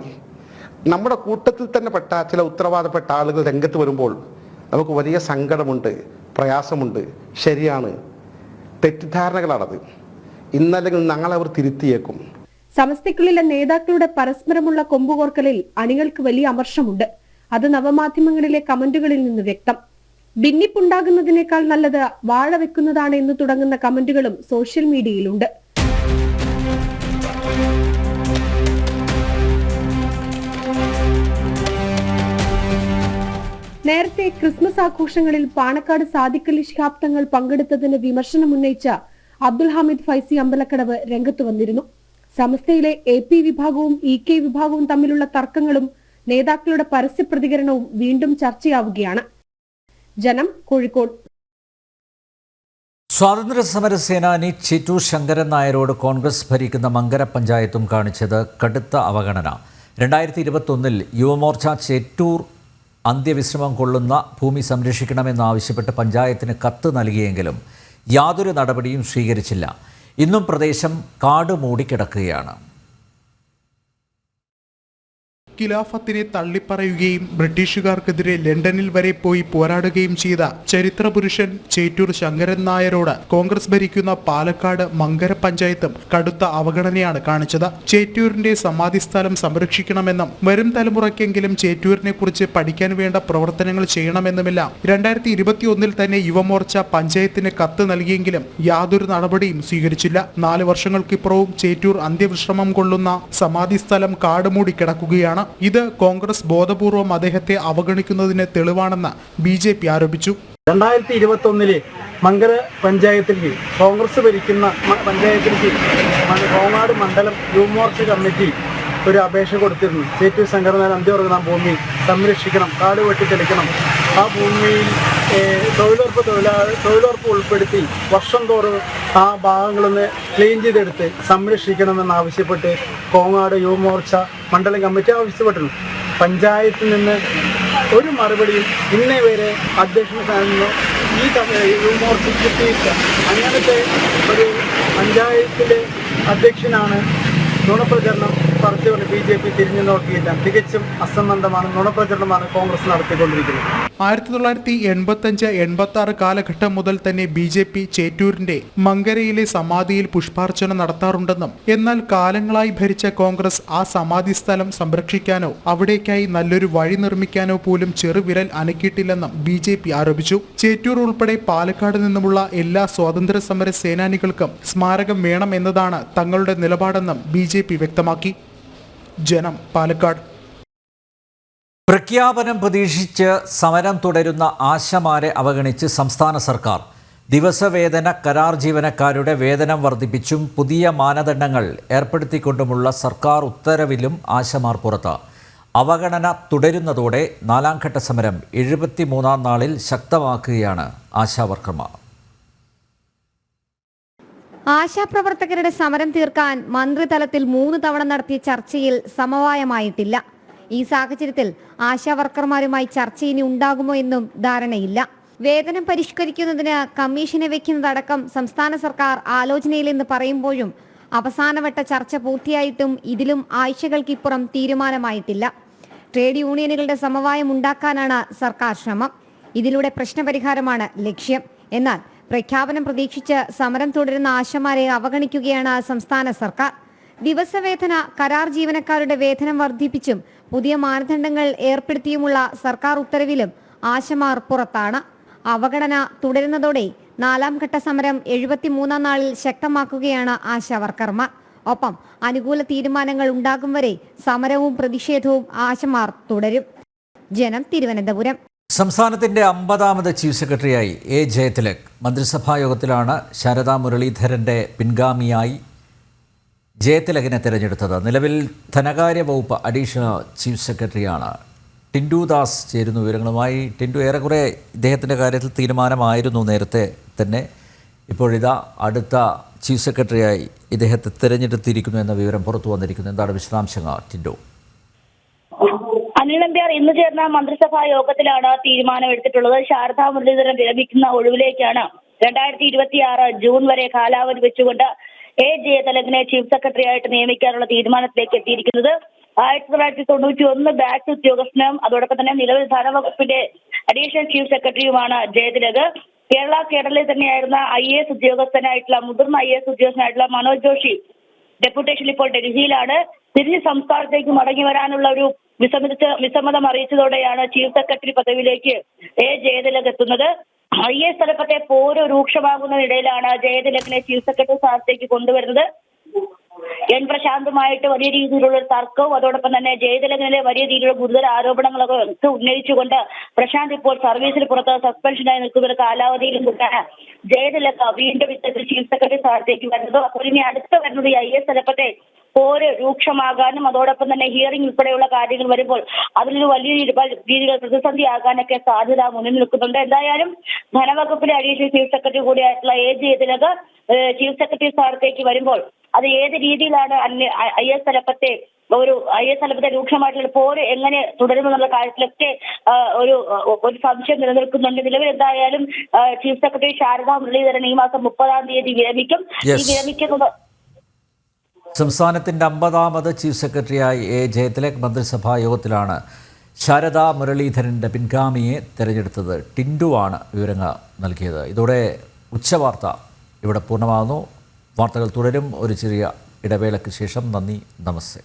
നമ്മുടെ കൂട്ടത്തിൽ തന്നെ പെട്ട ചില ഉത്തരവാദപ്പെട്ട ആളുകൾ രംഗത്ത് വരുമ്പോൾ നമുക്ക് വലിയ സങ്കടമുണ്ട്, പ്രയാസമുണ്ട്. ശരിയാണ്, തെറ്റിദ്ധാരണകളാണത്. ഇന്നല്ലെങ്കിൽ നാളെ അവർ തിരുത്തിയേക്കും. സമസ്തയ്ക്കുള്ളിലെ നേതാക്കളുടെ പരസ്പരമുള്ള കൊമ്പുകോർക്കലിൽ അണികൾക്ക് വലിയ അമർഷമുണ്ട്. അത് നവമാധ്യമങ്ങളിലെ കമന്റുകളിൽ നിന്ന് വ്യക്തം. ഭിന്നിപ്പുണ്ടാകുന്നതിനേക്കാൾ നല്ലത് വാഴ വെക്കുന്നതാണ് എന്ന് തുടങ്ങുന്ന കമന്റുകളും സോഷ്യൽ മീഡിയയിലുണ്ട്. നേരത്തെ ക്രിസ്മസ് ആഘോഷങ്ങളിൽ പാണക്കാട് സാദിഖ് അലി ശിഹാബ് തങ്ങൾ പങ്കെടുത്തതിന് വിമർശനമുന്നയിച്ച അബ്ദുൽ ഹമീദ് ഫൈസി അമ്പലക്കടവ് രംഗത്ത് വന്നിരുന്നു. സമസ്തയിലെ AP വിഭാഗവും EK വിഭാഗവും തമ്മിലുള്ള തർക്കങ്ങളും നേതാക്കളുടെ പരസ്യ പ്രതികരണവും വീണ്ടും ചർച്ചയാവുകയാണ്. ജനം, കോഴിക്കോട്. സ്വാതന്ത്ര്യ സമര സേനാനി ചിറ്റൂർ ശങ്കരൻ നായരോട് കോൺഗ്രസ് ഭരിക്കുന്ന മങ്കര പഞ്ചായത്തും കാണിച്ചത് കടുത്ത അവഗണന. 2021 യുവമോർച്ച ചേറ്റൂർ അന്ത്യവിശ്രമം കൊള്ളുന്ന ഭൂമി സംരക്ഷിക്കണമെന്നാവശ്യപ്പെട്ട് പഞ്ചായത്തിന് കത്ത് നൽകിയെങ്കിലും യാതൊരു നടപടിയും സ്വീകരിച്ചില്ല. ഇന്നും പ്രദേശം കാട് മൂടിക്കിടക്കുകയാണ്. ഖിലാഫത്തിനെ തള്ളിപ്പറയുകയും ബ്രിട്ടീഷുകാർക്കെതിരെ ലണ്ടനിൽ വരെ പോയി പോരാടുകയും ചെയ്ത ചരിത്രപുരുഷൻ ചേറ്റൂർ ശങ്കരൻ നായരോട് കോൺഗ്രസ് ഭരിക്കുന്ന പാലക്കാട് മങ്കര പഞ്ചായത്തും കടുത്ത അവഗണനയാണ് കാണിച്ചത്. ചേറ്റൂരിന്റെ സമാധിസ്ഥലം സംരക്ഷിക്കണമെന്നും വരും തലമുറയ്ക്കെങ്കിലും ചേറ്റൂരിനെ കുറിച്ച് പഠിക്കാൻ വേണ്ട പ്രവർത്തനങ്ങൾ ചെയ്യണമെന്നുമെല്ലാം 2021 തന്നെ യുവമോർച്ച പഞ്ചായത്തിന് കത്ത് നൽകിയെങ്കിലും യാതൊരു നടപടിയും സ്വീകരിച്ചില്ല. 4 വർഷങ്ങൾക്കിപ്പുറവും ചേറ്റൂർ അന്ത്യവിശ്രമം കൊള്ളുന്ന സമാധിസ്ഥലം കാടുമൂടി കിടക്കുകയാണ്. ഇത് കോൺഗ്രസ് ബോധപൂർവം അദ്ദേഹത്തെ അവഗണിക്കുന്നതിന് തെളിവാണെന്ന് BJP ആരോപിച്ചു. 2021 മങ്കര പഞ്ചായത്തിലേക്ക് കോൺഗ്രസ് ഭരിക്കുന്ന പഞ്ചായത്തിലേക്ക് കോങ്ങാട് മണ്ഡലം യുവമോർച്ച കമ്മിറ്റി ഒരു അപേക്ഷ കൊടുത്തിരുന്നു. ചേറ്റൂർ ശങ്കരനായ അന്ത്യവർഗ ഭൂമി സംരക്ഷിക്കണം, കാട് വെട്ടിത്തെളിക്കണം, ആ ഭൂമിയിൽ തൊഴിലുറപ്പ് ഉൾപ്പെടുത്തി വർഷം തോറും ആ ഭാഗങ്ങളൊന്ന് ക്ലീൻ ചെയ്തെടുത്ത് സംരക്ഷിക്കണമെന്നാവശ്യപ്പെട്ട് കോങ്ങാട് യുവമോർച്ച മണ്ഡലം കമ്മിറ്റി ആവശ്യപ്പെട്ടിരുന്നു. പഞ്ചായത്തിൽ നിന്ന് ഒരു മറുപടിയും ഇന്നേ വരെ അധ്യക്ഷന് സ്ഥാനത്ത് ഈ യുവമോർച്ചയ്ക്ക് കിട്ടിയില്ല. അങ്ങനത്തെ ഒരു പഞ്ചായത്തിലെ അധ്യക്ഷനാണ് നുണപ്രചരണം പറഞ്ഞുകൊണ്ട് BJP തിരിഞ്ഞു നോക്കിയില്ല. തികച്ചും അസംബന്ധമാണ്, നുണപ്രചരണമാണ് കോൺഗ്രസ് നടത്തിക്കൊണ്ടിരിക്കുന്നത്. 1985-86 കാലഘട്ടം മുതൽ തന്നെ BJP ചേറ്റൂരിന്റെ മങ്കരയിലെ സമാധിയിൽ പുഷ്പാർച്ചന നടത്താറുണ്ടെന്നും എന്നാൽ കാലങ്ങളായി ഭരിച്ച കോൺഗ്രസ് ആ സമാധി സ്ഥലം സംരക്ഷിക്കാനോ അവിടേക്കായി നല്ലൊരു വഴി നിർമ്മിക്കാനോ പോലും ചെറുവിരൽ അനക്കിയിട്ടില്ലെന്നും BJP ആരോപിച്ചു. ചേറ്റൂർ ഉൾപ്പെടെ പാലക്കാട് നിന്നുമുള്ള എല്ലാ സ്വാതന്ത്ര്യ സമര സേനാനികൾക്കും സ്മാരകം വേണം എന്നതാണ് തങ്ങളുടെ നിലപാടെന്നും BJP വ്യക്തമാക്കി. ജനം, പാലക്കാട്. പ്രഖ്യാപനം പ്രതീക്ഷിച്ച് സമരം തുടരുന്ന ആശമാരെ അവഗണിച്ച് സംസ്ഥാന സർക്കാർ ദിവസവേതന കരാർ ജീവനക്കാരുടെ വേതനം വർദ്ധിപ്പിച്ചും പുതിയ മാനദണ്ഡങ്ങൾ ഏർപ്പെടുത്തിക്കൊണ്ടുമുള്ള സർക്കാർ ഉത്തരവിലും ആശമാർ പുറത്ത്. അവഗണന തുടരുന്നതോടെ 4ാം ഘട്ട സമരം 73ാം നാളിൽ ശക്തമാക്കുകയാണ് ആശാവർക്കർമാർ. ആശാപ്രവർത്തകരുടെ സമരം തീർക്കാൻ മന്ത്രിതലത്തിൽ 3 തവണ നടത്തിയ ചർച്ചയിൽ സമവായമായിട്ടില്ല. ഈ സാഹചര്യത്തിൽ ആശാവർക്കർമാരുമായി ചർച്ച ഇനി ഉണ്ടാകുമോ എന്നും ധാരണയില്ല. വേതനം പരിഷ്കരിക്കുന്നതിന് കമ്മീഷനെ വെക്കുന്നതടക്കം സംസ്ഥാന സർക്കാർ ആലോചനയിലെന്ന് പറയുമ്പോഴും അവസാനവട്ട ചർച്ച പൂർത്തിയായിട്ടും ഇതിലും ആഴ്ചകൾക്കിപ്പുറം തീരുമാനമായിട്ടില്ല. ട്രേഡ് യൂണിയനുകളുടെ സമവായം ഉണ്ടാക്കാനാണ് സർക്കാർ ശ്രമം. ഇതിലൂടെ പ്രശ്നപരിഹാരമാണ് ലക്ഷ്യം. എന്നാൽ പ്രഖ്യാപനം പ്രതീക്ഷിച്ച് സമരം തുടരുന്ന ആശമാരെ അവഗണിക്കുകയാണ് സംസ്ഥാന സർക്കാർ. ദിവസവേതന കരാർ ജീവനക്കാരുടെ വേതനം വർദ്ധിപ്പിച്ചും പുതിയ മാനദണ്ഡങ്ങൾ ഏർപ്പെടുത്തിയുമുള്ള സർക്കാർ ഉത്തരവിലും ആശമാർ പുറത്താണ്. അവഗണന തുടരുന്നതോടെ 4ാം ഘട്ട സമരം 73ാം നാളിൽ ശക്തമാക്കുകയാണ് ആശാവർക്കർമാർ. ഒപ്പം അനുകൂല തീരുമാനങ്ങൾ ഉണ്ടാകും വരെ സമരവും പ്രതിഷേധവും ആശമാർ തുടരും. ജനം, തിരുവനന്തപുരം. സംസ്ഥാനത്തിന്റെ 50ാമത് ചീഫ് സെക്രട്ടറിയായി A. ജയതിലക് മന്ത്രിസഭാ യോഗത്തിലാണ് ശാരദാ മുരളീധരന്റെ പിൻഗാമിയായി ജയതിലകിനെ തിരഞ്ഞെടുത്തത്. നിലവിൽ ധനകാര്യ വകുപ്പ് അഡീഷണൽ ചീഫ് സെക്രട്ടറിയാണ്. ടിൻഡു ദാസ് ചേരുന്നു വിവരങ്ങളുമായി. ടിൻഡു, ഏറെക്കുറെ ഇദ്ദേഹത്തിൻ്റെ കാര്യത്തിൽ തീരുമാനമായിരുന്നു നേരത്തെ തന്നെ. ഇപ്പോഴിതാ അടുത്ത ചീഫ് സെക്രട്ടറിയായി ഇദ്ദേഹത്തെ തിരഞ്ഞെടുത്തിരിക്കുന്നു എന്ന വിവരം പുറത്തു വന്നിരിക്കുന്നു. എന്താണ് വിശദാംശങ്ങൾ ടിൻഡു? അനിൽ നമ്പ്യാർ, ഇന്ന് ചേർന്ന മന്ത്രിസഭാ യോഗത്തിലാണ് തീരുമാനമെടുത്തിട്ടുള്ളത്. ശാരദാ മുരളീധരൻ വിരമിക്കുന്ന ഒഴിവിലേക്കാണ് 2026 ജൂൺ വരെ കാലാവധി വെച്ചുകൊണ്ട് A. ജയതിലകിനെ ചീഫ് സെക്രട്ടറി ആയിട്ട് നിയമിക്കാനുള്ള തീരുമാനത്തിലേക്ക് എത്തിയിരിക്കുന്നത്. 1991 ബാച്ച് ഉദ്യോഗസ്ഥനും അതോടൊപ്പം തന്നെ നിലവിൽ ധനവകുപ്പിന്റെ അഡീഷണൽ ചീഫ് സെക്രട്ടറിയുമാണ് ജയതിലക്. കേരള കേഡറിൽ തന്നെയായിരുന്ന IAS ഉദ്യോഗസ്ഥനായിട്ടുള്ള മുതിർന്ന IAS ഉദ്യോഗസ്ഥനായിട്ടുള്ള മനോജ് ജോഷി ഡെപ്യൂട്ടേഷനിൽ ഇപ്പോൾ ഡൽഹിയിലാണ്. തിരിഞ്ഞ് സംസ്ഥാനത്തേക്ക് മടങ്ങി വരാനുള്ള ഒരു വിസമ്മതം അറിയിച്ചതോടെയാണ് ചീഫ് സെക്രട്ടറി പദവിയിലേക്ക് എ ജയതിലക് എത്തുന്നത്. IAS തലപ്പത്തെ പോര് രൂക്ഷമാകുന്നതിനിടയിലാണ് ജയതിലകിനെ ചീഫ് സെക്രട്ടറി സ്ഥാനത്തേക്ക് കൊണ്ടുവരുന്നത്. എൻ പ്രശാന്തുമായിട്ട് വലിയ രീതിയിലുള്ള ഒരു തർക്കവും അതോടൊപ്പം തന്നെ ജയതിലകിനെതിരെ വലിയ രീതിയിലുള്ള ഗുരുതര ആരോപണങ്ങളൊക്കെ ഉന്നയിച്ചുകൊണ്ട് പ്രശാന്ത് ഇപ്പോൾ സർവീസിന് പുറത്ത് സസ്പെൻഷനായി നിൽക്കുന്ന ഒരു കാലാവധിയിലും കൂട്ടാണ് ജയതിലക് വീണ്ടും ഇത്തരത്തിൽ ചീഫ് സെക്രട്ടറി സ്ഥാനത്തേക്ക് വരുന്നത്. അപ്പോൾ ഇനി അടുത്ത് വരുന്നത് ഈ IAS തലപ്പത്തെ പോര് രൂക്ഷമാകാനും അതോടൊപ്പം തന്നെ ഹിയറിംഗ് ഉൾപ്പെടെയുള്ള കാര്യങ്ങൾ വരുമ്പോൾ അതിലൊരു വലിയ രീതിയിൽ പ്രതിസന്ധിയാകാനൊക്കെ സാധ്യത മുന്നിൽ നിൽക്കുന്നുണ്ട്. എന്തായാലും ധനവകുപ്പിലെ അഡീഷണൽ ചീഫ് സെക്രട്ടറി കൂടിയായിട്ടുള്ള എ ജയതിലക് ചീഫ് സെക്രട്ടറി സ്ഥാനത്തേക്ക് വരുമ്പോൾ അത് ഏത് രീതിയിലാണ് IAS തലപ്പത്തെ രൂക്ഷമായിട്ടുള്ള പോര് എങ്ങനെ തുടരുമെന്നുള്ള കാര്യത്തിലൊക്കെ ഒരു സംശയം നിലനിൽക്കുന്നുണ്ട്. നിലവിൽ എന്തായാലും ചീഫ് സെക്രട്ടറി ശാരദാ മുരളീധരൻ ഈ മാസം 30-ാം തീയതി വിരമിക്കും. ഈ വിരമിക്കുന്നത് സംസ്ഥാനത്തിൻ്റെ 50ാമത് ചീഫ് സെക്രട്ടറിയായി എ ജയതിലക് മന്ത്രിസഭാ യോഗത്തിലാണ് ശാരദാ മുരളീധരൻ്റെ പിൻഗാമിയെ തെരഞ്ഞെടുത്തത്. ടിൻഡുവാണ് വിവരങ്ങൾ നൽകിയത്. ഇതോടെ ഉച്ചവാർത്ത ഇവിടെ പൂർണ്ണമാകുന്നു. വാർത്തകൾ തുടരും. ഒരു ചെറിയ ഇടവേളയ്ക്ക് ശേഷം. നന്ദി, നമസ്തേ.